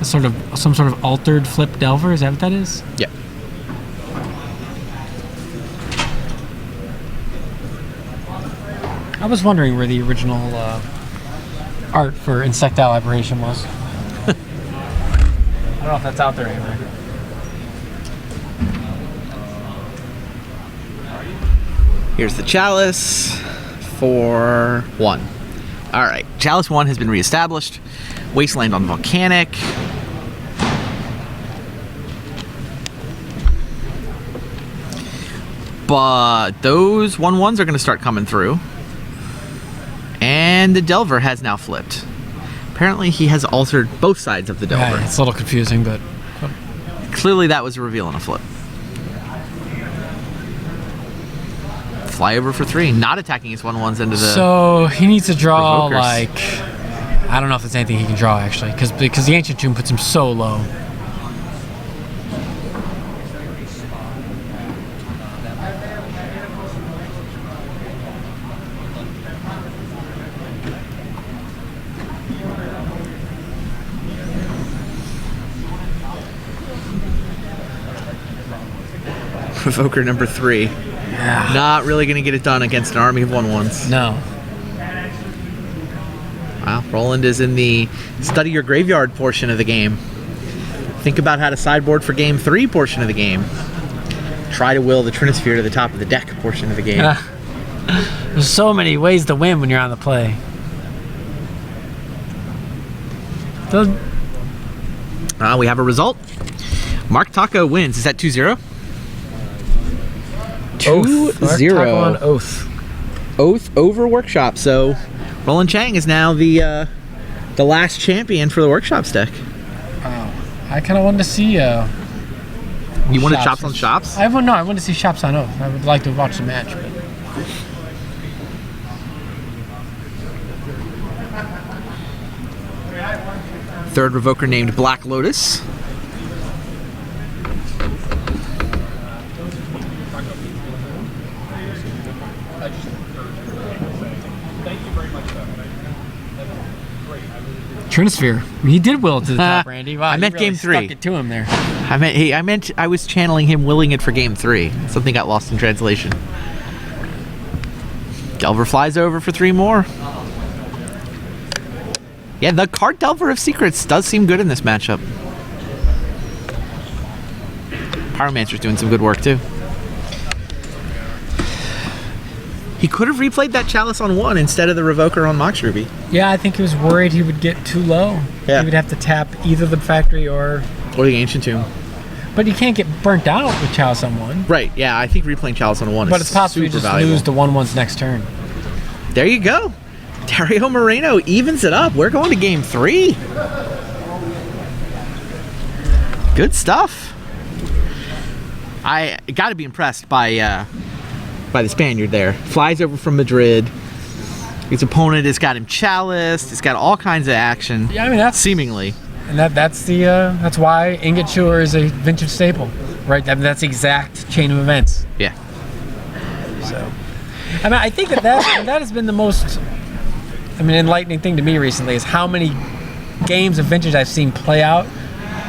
Some sort of altered flip Delver, is that what that is? Yeah. I was wondering where the original art for Insectile Aberration was. I don't know if that's out there anywhere. Here's the Chalice for 1. All right, Chalice 1 has been reestablished. Wasteland on Volcanic. But those 1/1s are going to start coming through. And the Delver has now flipped. Apparently he has altered both sides of the Delver. Yeah, it's a little confusing, but Clearly that was a reveal on a flip. Flyover for 3, not attacking his 1/1s into the... so he needs to draw Provokers. like, I don't know if there's anything he can draw actually, because the Ancient Tomb puts him so low. Provoker number 3. Yeah. Not really going to get it done against an army of 1/1s. No. Wow, Roland is in the study your graveyard portion of the game. Think about how to sideboard for game 3 portion of the game. Try to will the Trinisphere to the top of the deck portion of the game. There's so many ways to win when you're on the play. We have a result. Mark Taco wins. Is that 2-0? Oath. Mark Taco on Oath. Oath over Workshop. So Roland Chang is now the last champion for the Workshops deck. Wow. I kind of wanted to see. You wanted Chops on Shops? I wanted to see Shops on Oath. I would like to watch the match. But. Third Revoker named Black Lotus. Trinisphere. He did will it to the top, Randy. Wow, I meant you really game 3. Stuck it to him there. I was channeling him willing it for game 3. Something got lost in translation. Delver flies over for 3 more. Yeah, the card Delver of Secrets does seem good in this matchup. Pyromancer's doing some good work too. He could have replayed that Chalice on 1 instead of the Revoker on Mox Ruby. Yeah, I think he was worried he would get too low. Yeah. He would have to tap either the Factory or the Ancient Tomb. But you can't get burnt out with Chalice on 1. Right, yeah, I think replaying Chalice on 1 But is it's possible you super just valuable. lose the 1/1's next turn. There you go. Dario Moreno evens it up. We're going to game 3. Good stuff. I got to be impressed by the Spaniard there. Flies over from Madrid. His opponent has got him Chalice. It's got all kinds of action. Yeah, I mean that's Seemingly. and that's why Ingot Chewer is a vintage staple, right? That's the exact chain of events. Yeah. So, I mean, I think that has been the most, enlightening thing to me recently is how many games of vintage I've seen play out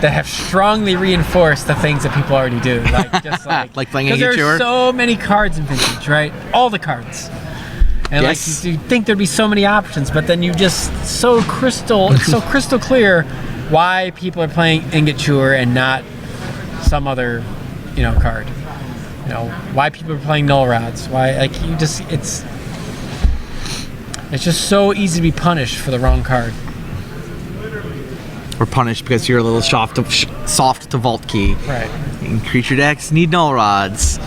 that have strongly reinforced the things that people already do. Like just Like playing because Ingot there Chewer? are so many cards in vintage, right? All the cards. And Yes. like you think there'd be so many options, but then it's so crystal clear why people are playing Ingot Chewer and not some other, card. Why people are playing Null Rods. Why it's just so easy to be punished for the wrong card. We're punished because you're a little soft to vault key. Right. And creature decks need Null Rods.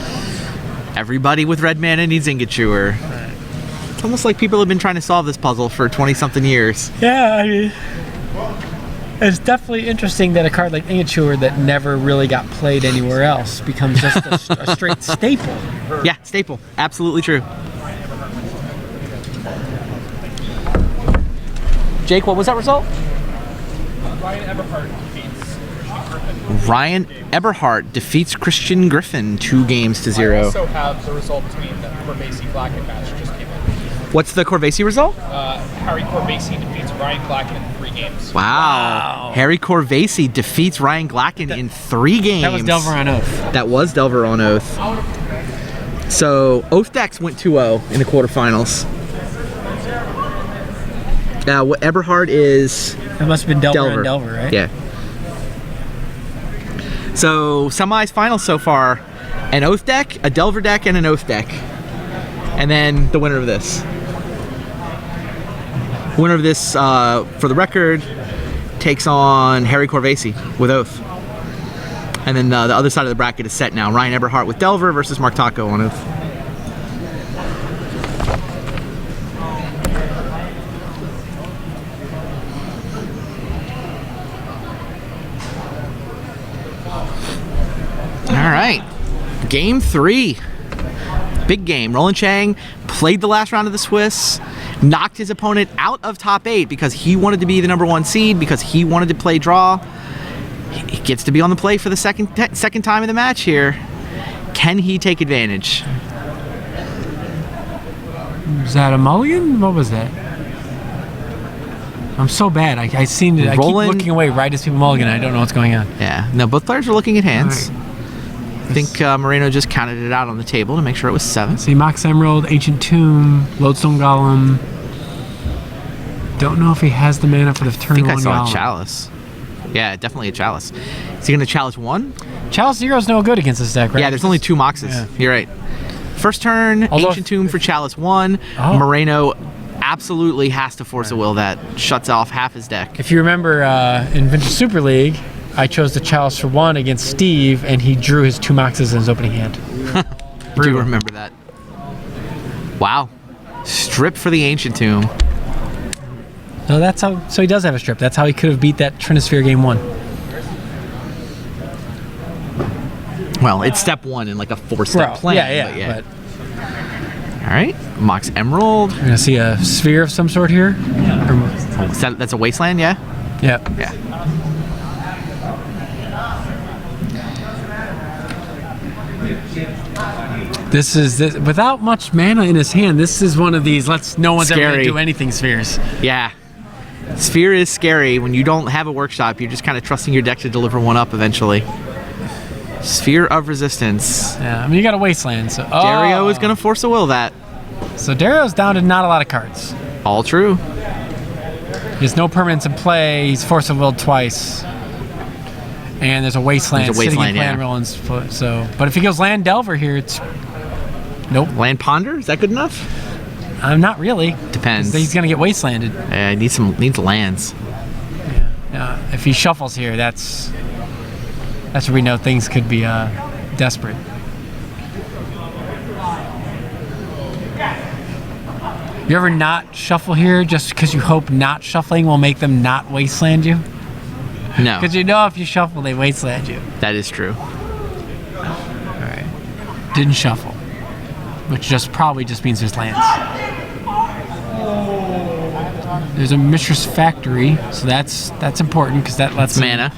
Everybody with red mana needs Ingot Chewer. Right. It's almost like people have been trying to solve this puzzle for 20-something years. Yeah, I mean, it's definitely interesting that a card like Ingot Chewer that never really got played anywhere else becomes just a straight staple. Yeah, staple. Absolutely true. Jake, what was that result? Ryan Eberhardt defeats Christian Griffin 2-0. I also have the result between the Corvasi Blacken match just came in. What's the Corvasi result? Harry Corvasi defeats Ryan Blacken in 3 games. Wow. Harry Corvasi defeats Ryan Glacken in 3 games. That was Delver on Oath. That was Delver on Oath. So Oath decks went 2-0 in the quarterfinals. Now what Eberhard is It must have been Delver and Delver, right? Yeah. So semis finals so far, an Oath deck, a Delver deck, and an Oath deck. And then the winner of this. Winner of this, for the record, takes on Harry Corvesi with Oath. And then the other side of the bracket is set now. Ryan Eberhardt with Delver versus Mark Taco on Oath. All right, game 3. Big game. Roland Chang played the last round of the Swiss, knocked his opponent out of top 8 because he wanted to be the #1 seed, because he wanted to play draw. He gets to be on the play for the second time in the match here. Can he take advantage? Was that a mulligan? What was that? I'm so bad. I seen it. I keep looking away right as people mulligan. I don't know what's going on. Yeah. No, both players are looking at hands. All right. I think Moreno just counted it out on the table to make sure it was 7. See, Mox Emerald, Ancient Tomb, Lodestone Golem. Don't know if he has the mana for the turn I think I 1 saw golem. a Chalice. Yeah, definitely a Chalice. Is he going to Chalice 1? Chalice 0 is no good against this deck, right? Yeah, there's only 2 Moxes. Yeah. You're right. First turn, Although Ancient Tomb for Chalice 1. Oh. Moreno absolutely has to force a will that shuts off half his deck. If you remember in Vintage Super League, I chose the Chalice for 1 against Steve, and he drew his 2 Moxes in his opening hand. I do remember that. Wow. Strip for the Ancient Tomb. No, that's how. So he does have a strip. That's how he could have beat that Trinisphere game 1. Well, it's step 1 in like a 4-step plan. Yeah. But All right. Mox Emerald. we're gonna see a sphere of some sort here. That's a Wasteland, yeah? Yeah. Yeah. This is without much mana in his hand. This is one of these. No one's ever Scary. gonna do anything spheres. Yeah. Sphere is scary. When you don't have a workshop, you're just kind of trusting your deck to deliver one up eventually. Sphere of Resistance. Yeah. I mean, you got a Wasteland. So Dario is going to force a will that. So Dario's down to not a lot of cards. All true. He has no permanents in play. He's force of willed twice. And there's a Wasteland, There's a Wasteland, sitting in yeah. Roland's foot. So, but if he goes Land Delver here, it's nope. Land Ponder? Is that good enough? Not really. Depends. He's gonna get Wastelanded. Needs lands. If he shuffles here, that's where we know things could be desperate. You ever not shuffle here just because you hope not shuffling will make them not Wasteland you? No. Because you know if you shuffle, they Wasteland you. That is true. All right. Didn't shuffle, which probably just means there's lands. There's a Mistress Factory, so that's important because that lets Mana.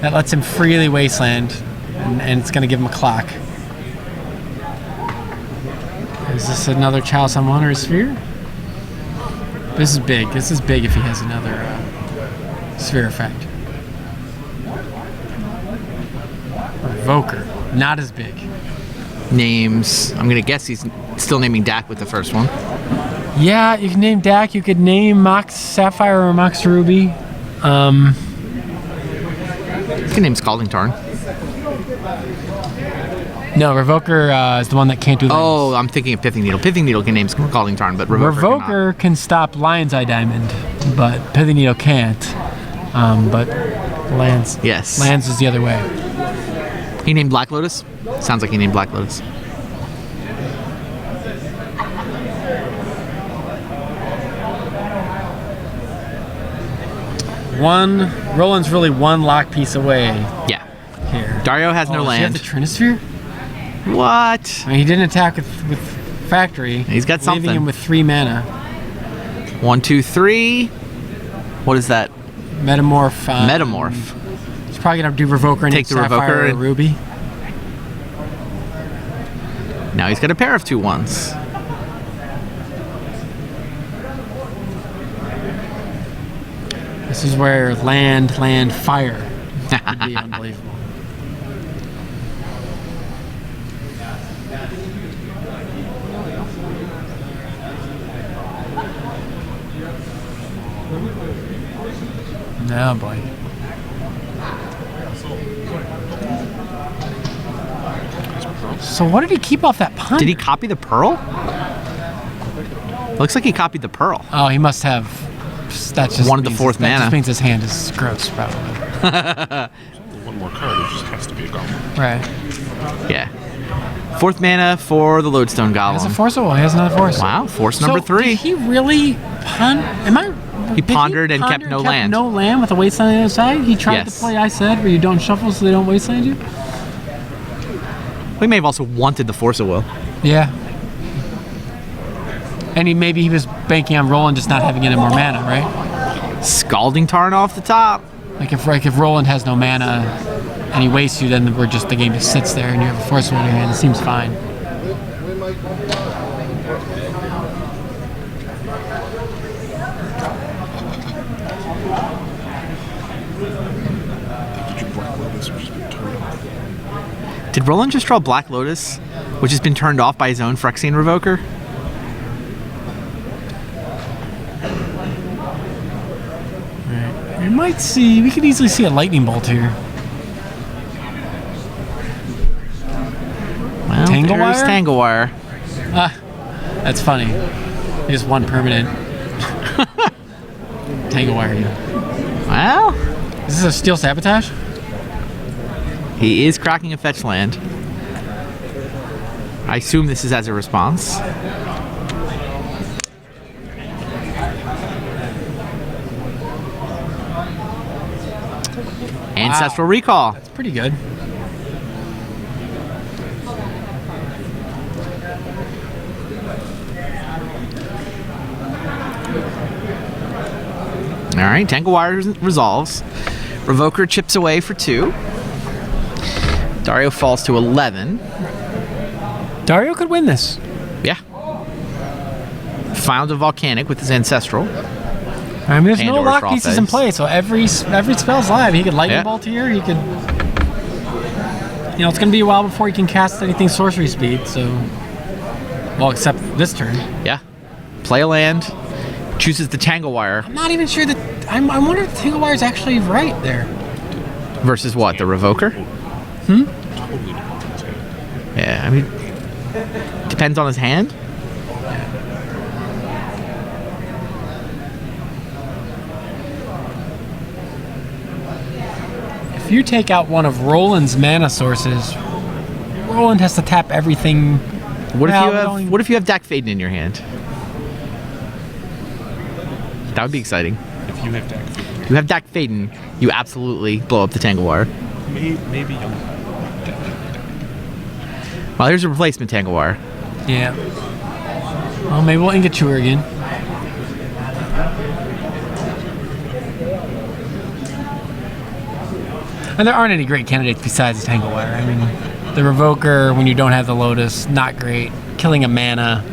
That lets him freely Wasteland, and it's going to give him a clock. Is this another Chalice on 1 or a Sphere? This is big. This is big if he has another Sphere effect. Revoker, not as big. Names. I'm going to guess he's still naming Dak with the first one. Yeah, you can name Dak. You could name Mox Sapphire or Mox Ruby. You can name Scalding Tarn. No, Revoker is the one that can't do lands. Oh, I'm thinking of Pithing Needle. Pithing Needle can name Scalding Tarn, but Revoker cannot. Revoker can stop Lion's Eye Diamond, but Pithing Needle can't. But lands. Yes. Lands is the other way. He named Black Lotus? Sounds like he named Black Lotus. Roland's really one lock piece away Yeah. here. Dario has no Does he land. have the Trinisphere? What? I mean, he didn't attack with Factory. He's got leaving something. him with 3 mana. 1, 2, 3. What is that? Metamorph. Metamorph. He's probably gonna do Revoker and Take the Sapphire Revoker or and- Ruby. Now he's got a pair of 2/1s. This is where land, fire would be unbelievable. Oh boy. So what did he keep off that pond? Did he copy the Pearl? Looks like he copied the Pearl. Oh, he must have. That just Wanted the means- fourth that mana. just means his hand is gross, probably. One more card, it just has to be a goblin. Right. Yeah. 4th mana for the Lodestone He has a Golem. force. Oh, he has another force. Wow, force number So, 3. Did he really Am I? He pondered and kept no land. No land with a wasteland on the other side. He tried Yes. to play I said where you don't shuffle so they don't wasteland you. We may have also wanted the Force of Will. Yeah. And maybe he was banking on Roland just not having any more mana, right? Scalding Tarn off the top. Like if Roland has no mana and he wastes you, then the game just sits there and you have a force in your hand. It seems fine. Did you Black Lotus, which has been turned off? Did Roland just draw Black Lotus, which has been turned off by his own Phyrexian Revoker? We could easily see a lightning bolt here. Well, Tangle there's Wire? Tangle Wire. That's funny. Just one permanent. Tangle Wire. Well, Is this a Steel Sabotage? he is cracking a fetch land. I assume this is as a response. Ancestral Recall. It's pretty good. All right, Tangle Wire resolves. Revoker chips away for 2. Dario falls to 11. Dario could win this. Yeah. Found a Volcanic with his Ancestral. I mean, there's no And/or lock draw pieces in phase. play, so every spell's live. He could lightning Yeah. bolt here. He could. It's going to be a while before he can cast anything sorcery speed. So, well, except this turn. Yeah. Play a land. Chooses the Tangle Wire I'm not even sure that. I wonder if the Tangle Wire's actually right there. versus what? The Revoker? Totally different. Yeah, I mean, depends on his hand. If you take out one of Roland's mana sources, Roland has to tap everything. What if Well, you we have? don't even- What if you have Dak Faden in your hand? That would be exciting. If you have Dak Faden, You have Dak Faden, you absolutely blow up the Tangle Wire. maybe you'll. Well, here's a replacement Tangle Wire. Yeah. Well, maybe we'll Ingot Chewer again. And there aren't any great candidates besides the Tangle Wire. I mean, the Revoker, when you don't have the Lotus, not great. Killing a mana.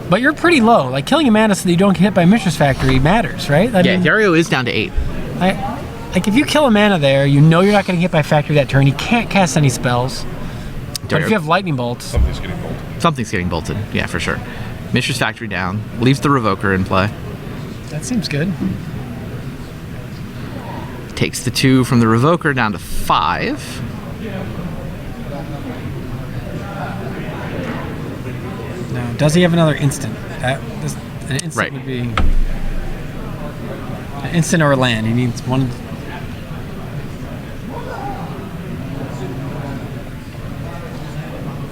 But you're pretty low. Like, killing a mana so that you don't get hit by Mistress Factory matters, right? I Yeah, mean, Dario is down to 8. like, if you kill a mana there, you know you're not going to get hit by Factory that turn. You can't cast any spells. But if you have Lightning Bolts, Something's getting bolted. Something's getting bolted. Yeah, for sure. Mistress Factory down. Leaves the Revoker in play. that seems good. Takes the 2 from the Revoker down to 5. No. Does he have another instant? An instant Right. would be an instant or a land. He needs one.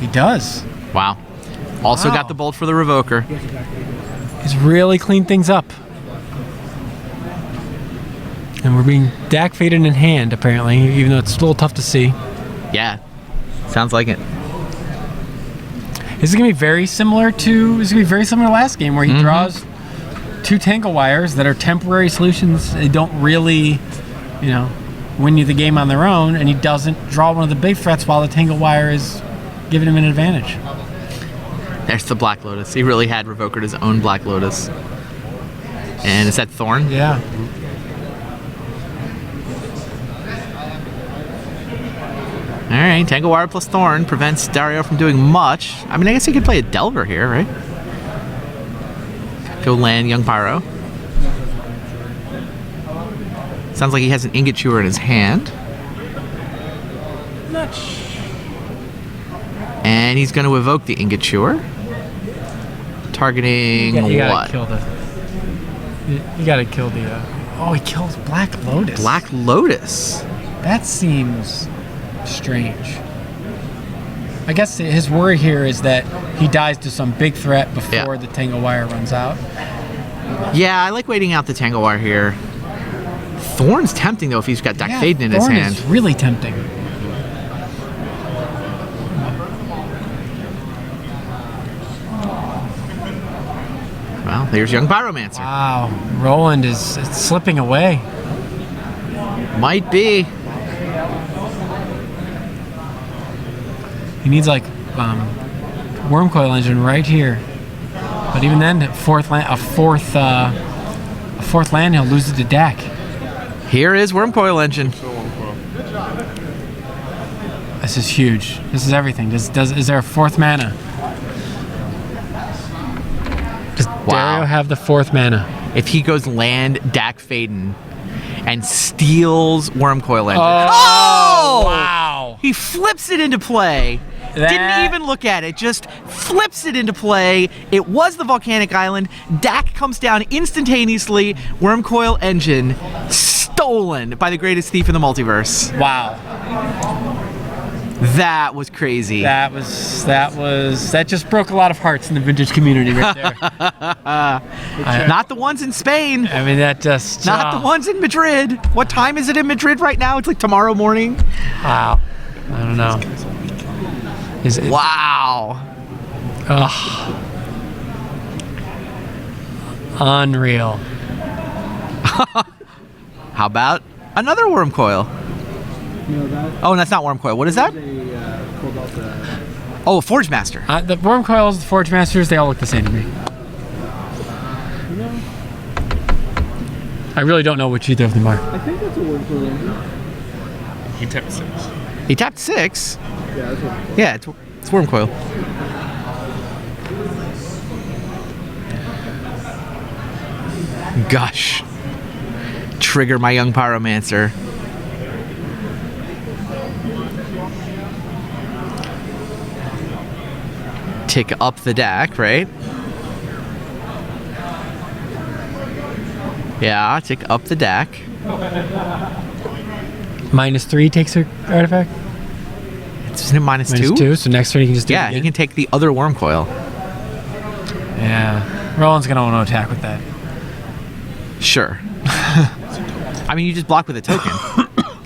He does. Wow. Also Wow. got the bolt for the Revoker. He's really cleaned things up. And we're being Dak Faden in hand, apparently, even though it's a little tough to see. Yeah. Sounds like it. This is gonna be very similar to last game where he draws 2 Tangle Wires that are temporary solutions. They don't really, win you the game on their own, and he doesn't draw one of the big threats while the Tangle Wire is giving him an advantage. There's the Black Lotus. He really had Revokered his own Black Lotus. And is that Thorn? Yeah. All right, Tangle Wire plus Thorn prevents Dario from doing much. I mean, I guess he could play a Delver here, right? Go land Young Pyro. Sounds like he has an Ingot Chewer in his hand. And he's going to evoke the Ingot Chewer. Targeting You gotta what? kill the. You gotta kill the. Oh, he kills Black Lotus. Black Lotus. That seems strange. I guess his worry here is that he dies to some big threat before the Tangle Wire runs out. Yeah, I like waiting out the Tangle Wire here. Thorn's tempting, though, if he's got Dak Faden in his Thorn hand. is really tempting. Well, there's young Pyromancer. Wow, Roland is slipping away. Might be. He needs like Worm Coil Engine right here. But even then, a fourth land, he'll lose it to Dak. Here is Worm Coil Engine. This is huge. This is everything. Is there a fourth mana? Does Dario have the fourth mana? If he goes land Dak Faden and steals Worm Coil Engine. Oh! Wow. He flips it into play. Didn't even look at it, just flips it into play. It was the Volcanic Island. Dak comes down instantaneously. Worm Coil Engine stolen by the greatest thief in the multiverse. Wow. That was crazy. That just broke a lot of hearts in the vintage community right there. Not the ones in Spain. I mean, that just... Not the ones in Madrid. What time is it in Madrid right now? It's like tomorrow morning. Wow. I don't know. Is it... Wow. Ugh. Unreal. How about another Worm Coil? Oh, that's not Worm Coil. What is that? Oh, a Forge Master. The Worm Coils, the Forge Masters, they all look the same to me. I really don't know which either of them are. I think that's a Worm Coil Engine. He tapped 6. He tapped 6. Yeah, that's what. Yeah, it's Worm Coil. Gosh. Trigger my young Pyromancer. Tick up the Dak, right? Yeah, tick up the Dak. -3 takes her artifact? Isn't it minus -2? 2? So next turn he can just do it Yeah, again? he can take the other Worm Coil. Yeah. Roland's going to want to attack with that. Sure. I mean, you just block with a token.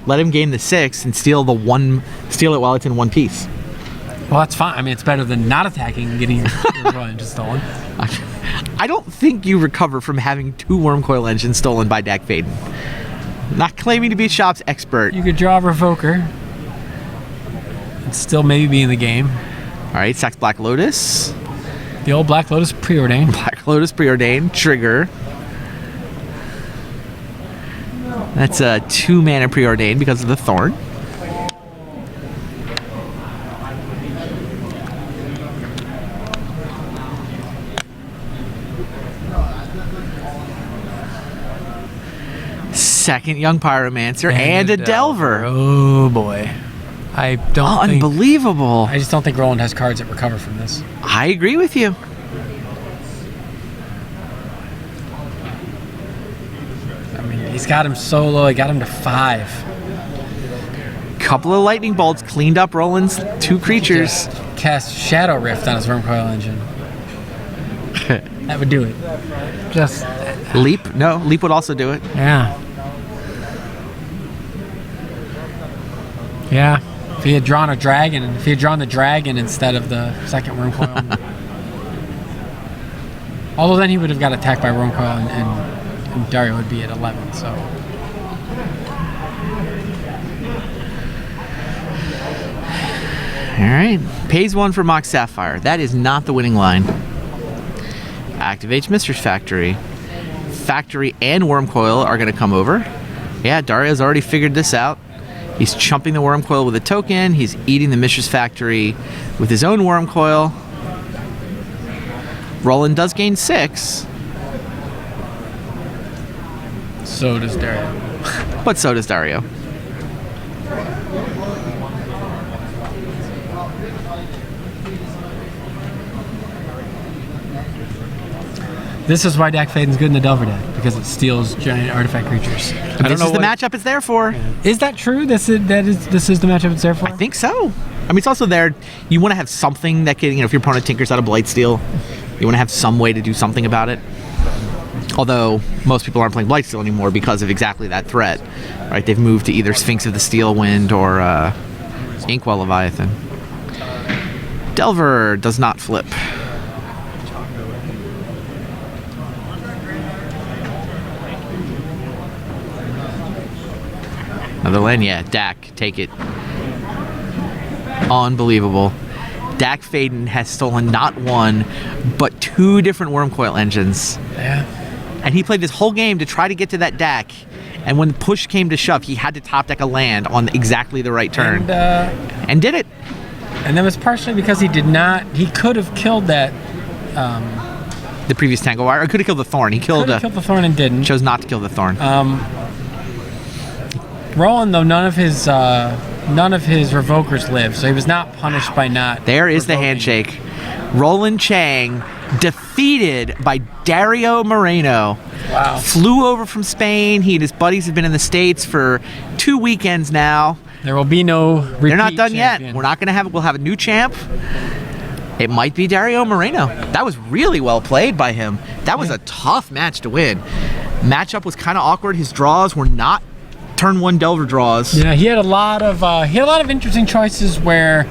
Let him gain the 6 and steal it while it's in one piece. Well, that's fine. I mean, it's better than not attacking and getting your Royal Engine stolen. I don't think you recover from having 2 Worm Coil Engines stolen by Dak Faden. Not claiming to be a shop's expert. You could draw a Revoker and still maybe be in the game. All right, sacks Black Lotus. The old Black Lotus preordained. Black Lotus preordained. Trigger. That's a 2 mana preordained because of the Thorn. Second young Pyromancer and a Delver. Oh boy. I don't think... Unbelievable. I just don't think Roland has cards that recover from this. I agree with you. I mean, he's got him so low. He got him to 5. Couple of lightning bolts cleaned up Roland's 2 creatures. Just cast Shadow Rift on his Worm Coil Engine. That would do it. Just... Leap? No, Leap would also do it. Yeah. Yeah. If he had drawn a dragon, if he had drawn the dragon instead of the second Worm Coil. Although then he would have got attacked by Worm Coil and Dario would be at 11, so. Alright. Pays 1 for Mox Sapphire. That is not the winning line. Activates Mistress Factory. Factory and Worm Coil are going to come over. Yeah, Dario's already figured this out. He's chumping the Worm Coil with a token. He's eating the Mistress Factory with his own Worm Coil. Roland does gain 6. So does Dario. But so does Dario. This is why Dak Faden's good in the Delver deck, because it steals giant artifact creatures. This is the matchup it's there for. Is that true? This is the matchup it's there for? I think so. I mean, it's also there. You want to have something that can, if your opponent tinkers out of Blightsteel, you want to have some way to do something about it. Although most people aren't playing Blightsteel anymore because of exactly that threat, right? They've moved to either Sphinx of the Steel Wind or Inkwell Leviathan. Delver does not flip. Another land, yeah. Dak, take it. Unbelievable. Dak Faden has stolen not one, but 2 different Wormcoil engines. Yeah. And he played this whole game to try to get to that Dak. And when push came to shove, he had to top deck a land on exactly the right turn. And did it. And that was partially because he could have killed that. The previous Tangle Wire. Or could have killed the Thorn. He killed the Thorn and didn't. Chose not to kill the Thorn. Roland, though, none of his revokers live, so he was not punished by not. There is the revoking. handshake. Roland Chang defeated by Dario Moreno. Wow. Flew over from Spain. He and his buddies have been in the States for 2 weekends now. There will be no repeat. They're not done champion. yet. We're not going to have it. We'll have a new champ. It might be Dario Moreno. That was really well played by him. That was a tough match to win. Matchup was kind of awkward. His draws were not turn 1 Delver draws. Yeah, he had a lot of interesting choices where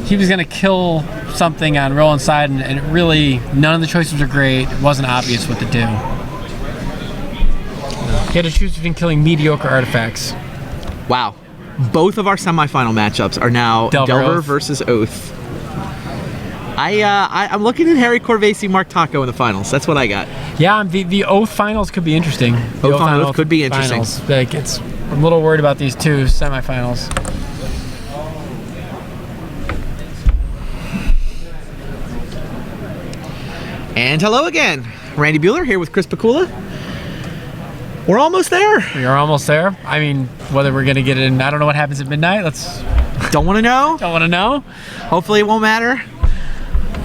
he was going to kill something on Roland's side, and it really, none of the choices were great. It wasn't obvious what to do. He had to choose between killing mediocre artifacts. Wow. Both of our semifinal matchups are now Delver versus Oath. I'm looking at Harry Corvesi, Mark Taco in the finals. That's what I got. Yeah, the Oath finals could be interesting. Oath on Oath could be interesting. Finals. Like, I'm a little worried about these 2 semifinals. And hello again. Randy Bueller here with Chris Pakula. We're almost there. We are almost there. I mean, whether we're going to get it in, I don't know what happens at midnight. Don't want to know. Don't want to know. Hopefully it won't matter.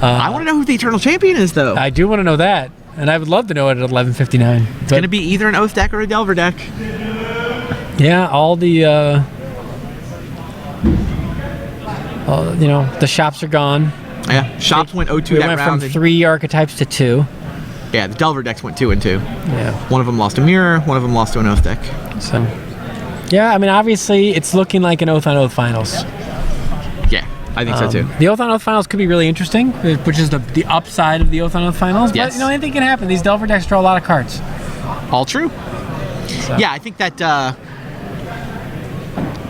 I want to know who the Eternal Champion is, though. I do want to know that, and I would love to know it at 11:59. It's going to be either an Oath deck or a Delver deck. Yeah, all the the shops are gone. Yeah, shops went 0-2 We that went round. from 3 archetypes to 2. Yeah, the Delver decks went 2 and 2. Yeah. One of them lost a mirror. One of them lost to an Oath deck. So, yeah, I mean, obviously, it's looking like an Oath on Oath finals. Yeah, I think so too. The Oath on Oath finals could be really interesting, which is the upside of the Oath on Oath finals. Yes. But anything can happen. These Delver decks draw a lot of cards. All true. So. Yeah, I think that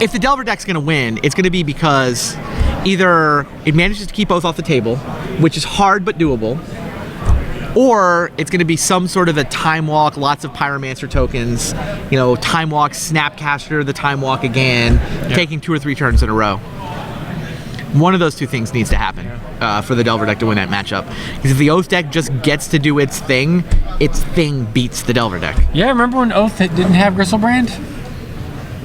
if the Delver deck's going to win, it's going to be because either it manages to keep Oath off the table, which is hard but doable, or it's going to be some sort of a Time Walk, lots of Pyromancer tokens, Time Walk, Snapcaster, the Time Walk again, taking 2 or 3 turns in a row. One of those 2 things needs to happen for the Delver deck to win that matchup. Because if the Oath deck just gets to do its thing beats the Delver deck. Yeah, remember when Oath didn't have Gristlebrand?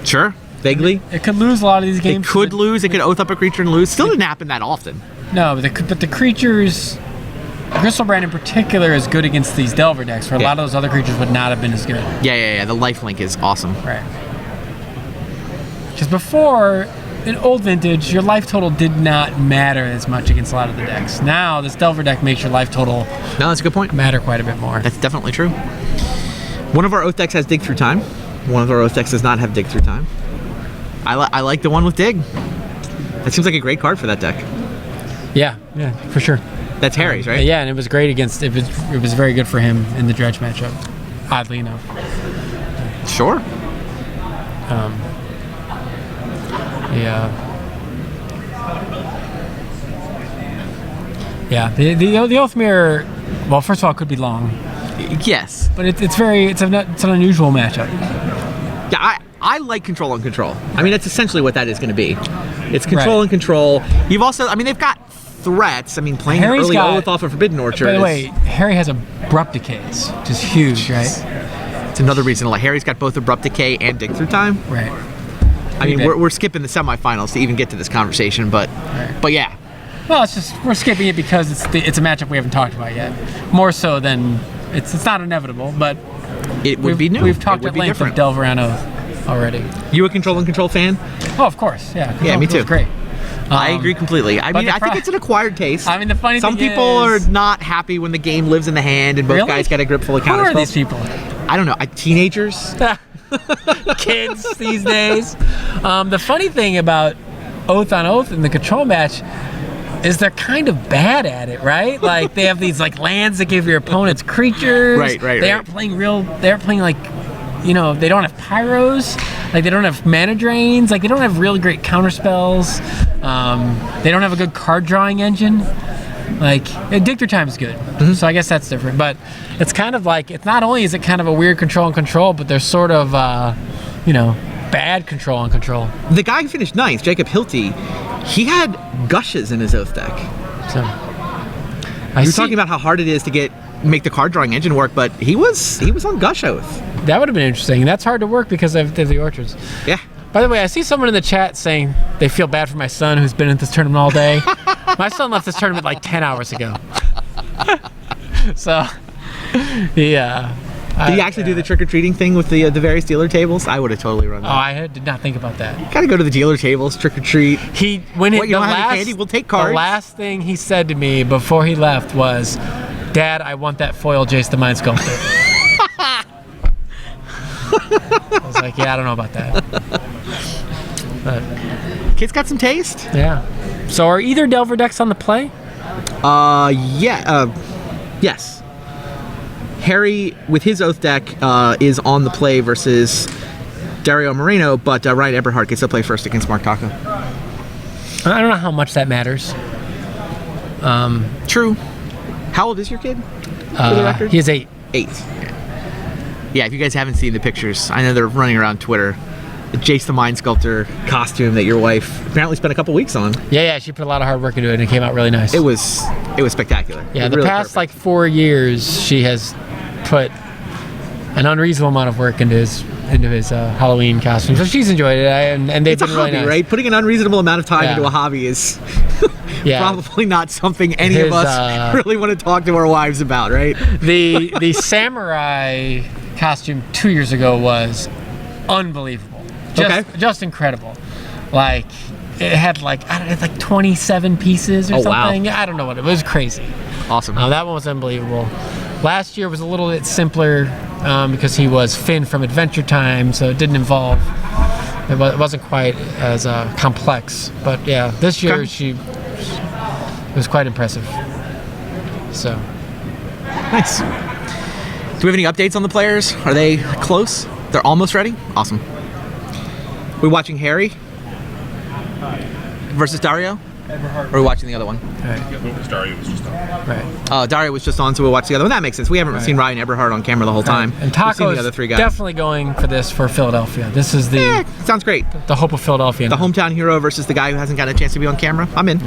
Sure, vaguely. It could lose a lot of these games. It could lose. It could Oath up a creature and lose. Still didn't happen that often. No, but the creatures, Gristlebrand in particular, is good against these Delver decks, where a lot of those other creatures would not have been as good. Yeah. The lifelink is awesome. Right. Because before, in old vintage, your life total did not matter as much against a lot of the decks. Now, this Delver deck makes your life total No, that's a good point. matter quite a bit more. That's definitely true. One of our Oath decks has Dig Through Time. One of our Oath decks does not have Dig Through Time. I like the one with Dig. That seems like a great card for that deck. Yeah, for sure. That's Harry's, right? Yeah, and it was great against. It was very good for him in the Dredge matchup. Oddly enough. Sure. Yeah. The Oath Mirror. Well, first of all, it could be long, Yes. but it's an unusual matchup. Yeah, I like control on control. I mean, that's essentially what that is going to be. It's control Right. and control. You've also, I mean, they've got threats. I mean, playing Harry's early got- Oath off of Forbidden Orchard. By the is- way, Harry has Abrupt Decays, which is huge, right? It's another reason. Like Harry's got both Abrupt Decay and Dig Through Time. Right. I mean, big. we're skipping the semifinals to even get to this conversation, but yeah, Well, it's just we're skipping it because it's a matchup we haven't talked about yet. More so than it's not inevitable, but It would be new. We've talked It would at be length different. of Delver on Oath already. You a Control and Control fan? Oh, of course, yeah. Yeah, me Control too. Control's great. I agree completely. I but mean, the I think it's an acquired taste. I mean, the funny Some thing people are is- not happy when the game lives in the hand and both Really? guys got a grip full of Who counter are these spells. people? I don't know. Teenagers? Kids these days. The funny thing about Oath on Oath in the Control match is they're kind of bad at it, right? Like they have these like lands that give your opponents creatures. Right. They aren't playing real. They aren't playing like, you know, they don't have pyros. Like they don't have mana drains. Like they don't have really great counter spells. They don't have a good card drawing engine. Like Dictor Time is good, so I guess that's different. But it's kind of like, it's not only is it kind of a weird control and control, but there's sort of you know, bad control and control. The guy who finished ninth, Jacob Hilty, he had Gushes in his Oath deck. So We were talking about how hard it is to make the card drawing engine work, but he was on Gush Oath. that would have been interesting. That's hard to work because of the orchards. Yeah. By the way, I see someone in the chat saying they feel bad for my son who's been at this tournament all day. My son left this tournament like 10 hours ago. So, yeah. Did he actually do the trick-or-treating thing with the various dealer tables? I would have totally run Oh, that. did not think about that. Gotta go to the dealer tables, trick-or-treat. When What, you don't have any candy? We'll take cards. The last thing he said to me before he left was, "Dad, I want that foil Jace the Mind Sculptor." I was like, yeah, I don't know about that. But, Kid's got some taste. yeah. So are either Delver decks on the play? Yes. Harry, with his Oath deck, is on the play versus Dario Moreno, but Ryan Eberhardt gets to play first against Mark Taco. I don't know how much that matters. True. How old is your kid, for the record? He is 8. 8. Yeah, if you guys haven't seen the pictures, I know they're running around Twitter. The Jace the Mind Sculptor costume that your wife apparently spent a couple weeks on. Yeah, she put a lot of hard work into it, and it came out really nice. It was spectacular. Yeah, It the really past perfect. like 4 years, she has put an unreasonable amount of work into his Halloween costume. So she's enjoyed it, and they've It's a been really hobby, nice. right? Putting an unreasonable amount of time Yeah. into a hobby is Yeah. probably not something any of His, us really want to talk to our wives about, right? The samurai costume 2 years ago was unbelievable. Just incredible. Like it had like, I don't know, like 27 pieces or Oh, wow. something. I don't know what it was. Crazy. Awesome. That one was unbelievable. Last year was a little bit simpler because he was Finn from Adventure Time, so it didn't involve. It wasn't quite as complex. But yeah, this year Okay. it was quite impressive. So Nice. Do we have any updates on the players? Are they close? They're almost ready? Awesome. We watching Harry versus Dario? Or are we watching the other one? Dario was just on. right. Dario was just on, so we'll watch the other one. That makes sense. We haven't seen Ryan Eberhardt on camera the whole time. And We've seen Taco's the other three guys. definitely going for this for Philadelphia. This is the Sounds great. hope of Philadelphia. The hometown hero versus the guy who hasn't got a chance to be on camera. I'm in.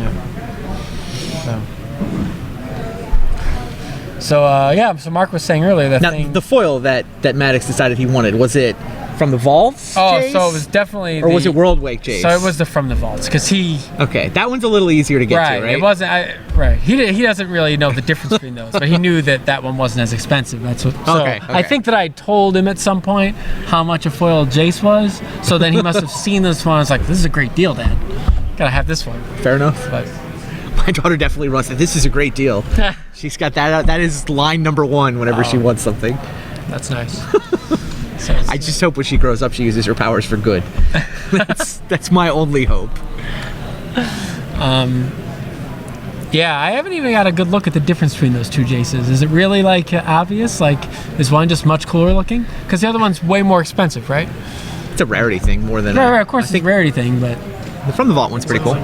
So Mark was saying earlier that Now, thing. the foil that Maddox decided he wanted, was it from the vaults? Jace? So it was definitely. Or was it World Wake Jace? So it was from the vaults because he. Okay, that one's a little easier to get Right, to, right? it wasn't. He doesn't really know the difference between those, but he knew that one wasn't as expensive. That's what. So Okay. I think that I told him at some point how much a foil Jace was. So then he must have seen this one. I was like, "This is a great deal, Dad. Gotta have this one." Fair enough. But My daughter definitely runs it. This is a great deal. She's got that. That is line number one whenever she wants something. that's nice. So I just hope when she grows up, she uses her powers for good. That's my only hope. yeah, I haven't even got a good look at the difference between those two Jaces. Is it really like obvious? Like, is one just much cooler looking? Because the other one's way more expensive, right? It's a rarity thing more than. Right, of course, I it's think a rarity thing, but the From the Vault one's pretty cool.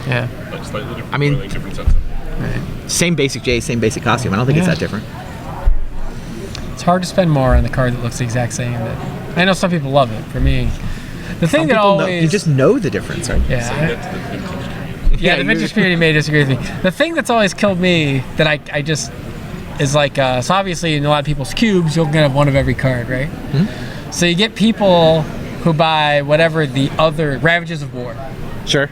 yeah. Like slightly different. I mean- like different sets of. Same basic J, same basic costume. I don't think it's Yeah. that different. It's hard to spend more on the card that looks the exact same. But I know some people love it. For me, the thing Some that people know, always you just know the difference, right? yeah. Yeah, the you- vintage community may disagree with me. The thing that's always killed me that I just is like so obviously in a lot of people's cubes you're gonna have one of every card, right? Mm-hmm. So you get people who buy whatever the other Ravages of War. Sure.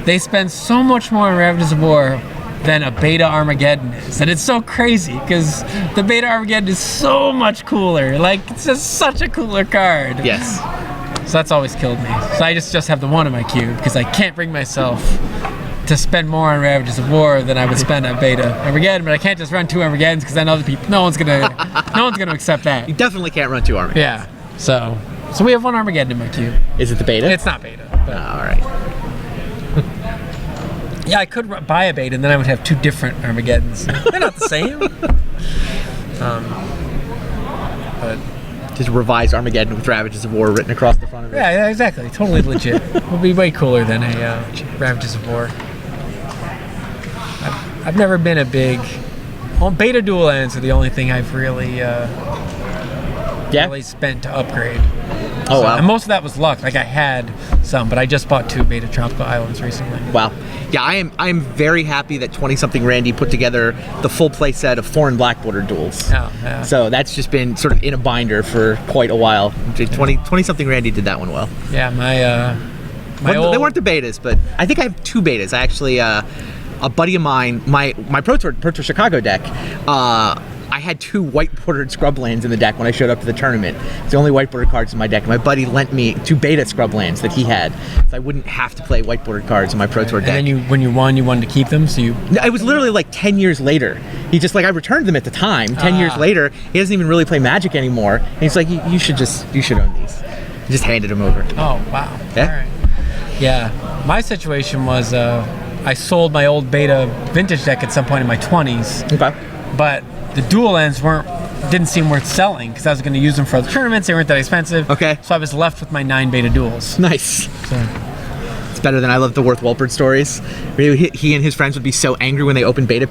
They spend so much more on Ravages of War than a Beta Armageddon is. And it's so crazy because the Beta Armageddon is so much cooler. Like, it's just such a cooler card. Yes. So that's always killed me. So I just have the 1 in my cube because I can't bring myself to spend more on Ravages of War than I would spend on Beta Armageddon, but I can't just run 2 Armageddons because then other people, no one's gonna accept that. You definitely can't run 2 Armageddons. Yeah. So we have 1 Armageddon in my cube. Is it the Beta? It's not Beta. But All right. yeah, I could buy a Beta and then I would have 2 different Armageddons. They're not the same. But Just revised Armageddon with Ravages of War written across the front of it. yeah, exactly. Totally legit. Would be way cooler than a Ravages of War. I've never been a big. Well, Beta dual ends are the only thing I've really spent to upgrade. Oh, wow. And most of that was luck. Like I had some, but I just bought 2 Beta Tropical Islands recently. Wow. Yeah, I am very happy that 20-something Randy put together the full play set of foreign black border duels. Oh, yeah. So that's just been sort of in a binder for quite a while. 20-something Randy did that one well. Yeah, They weren't the betas, but I think I have 2 betas. I actually, a buddy of mine, my Pro Tour Chicago deck, I had 2 white bordered scrublands in the deck when I showed up to the tournament. It's the only white bordered cards in my deck. My buddy lent me 2 beta scrublands that he had, so I wouldn't have to play white bordered cards in my Pro Tour deck. And then when you won, you wanted to keep them, so you. No, it was literally like 10 years later. He just I returned them at the time. 10 years later, he doesn't even really play Magic anymore. And he's like, you should own these. I just handed them over. Oh wow. Yeah. All right. Yeah, my situation was I sold my old Beta vintage deck at some point in my 20s. Okay. But the dual ends didn't seem worth selling because I was going to use them for other tournaments. They weren't that expensive. Okay. So I was left with my 9 Beta duels. Nice. So. It's better than I love the Worth Wolpert stories. He and his friends would be so angry when they opened beta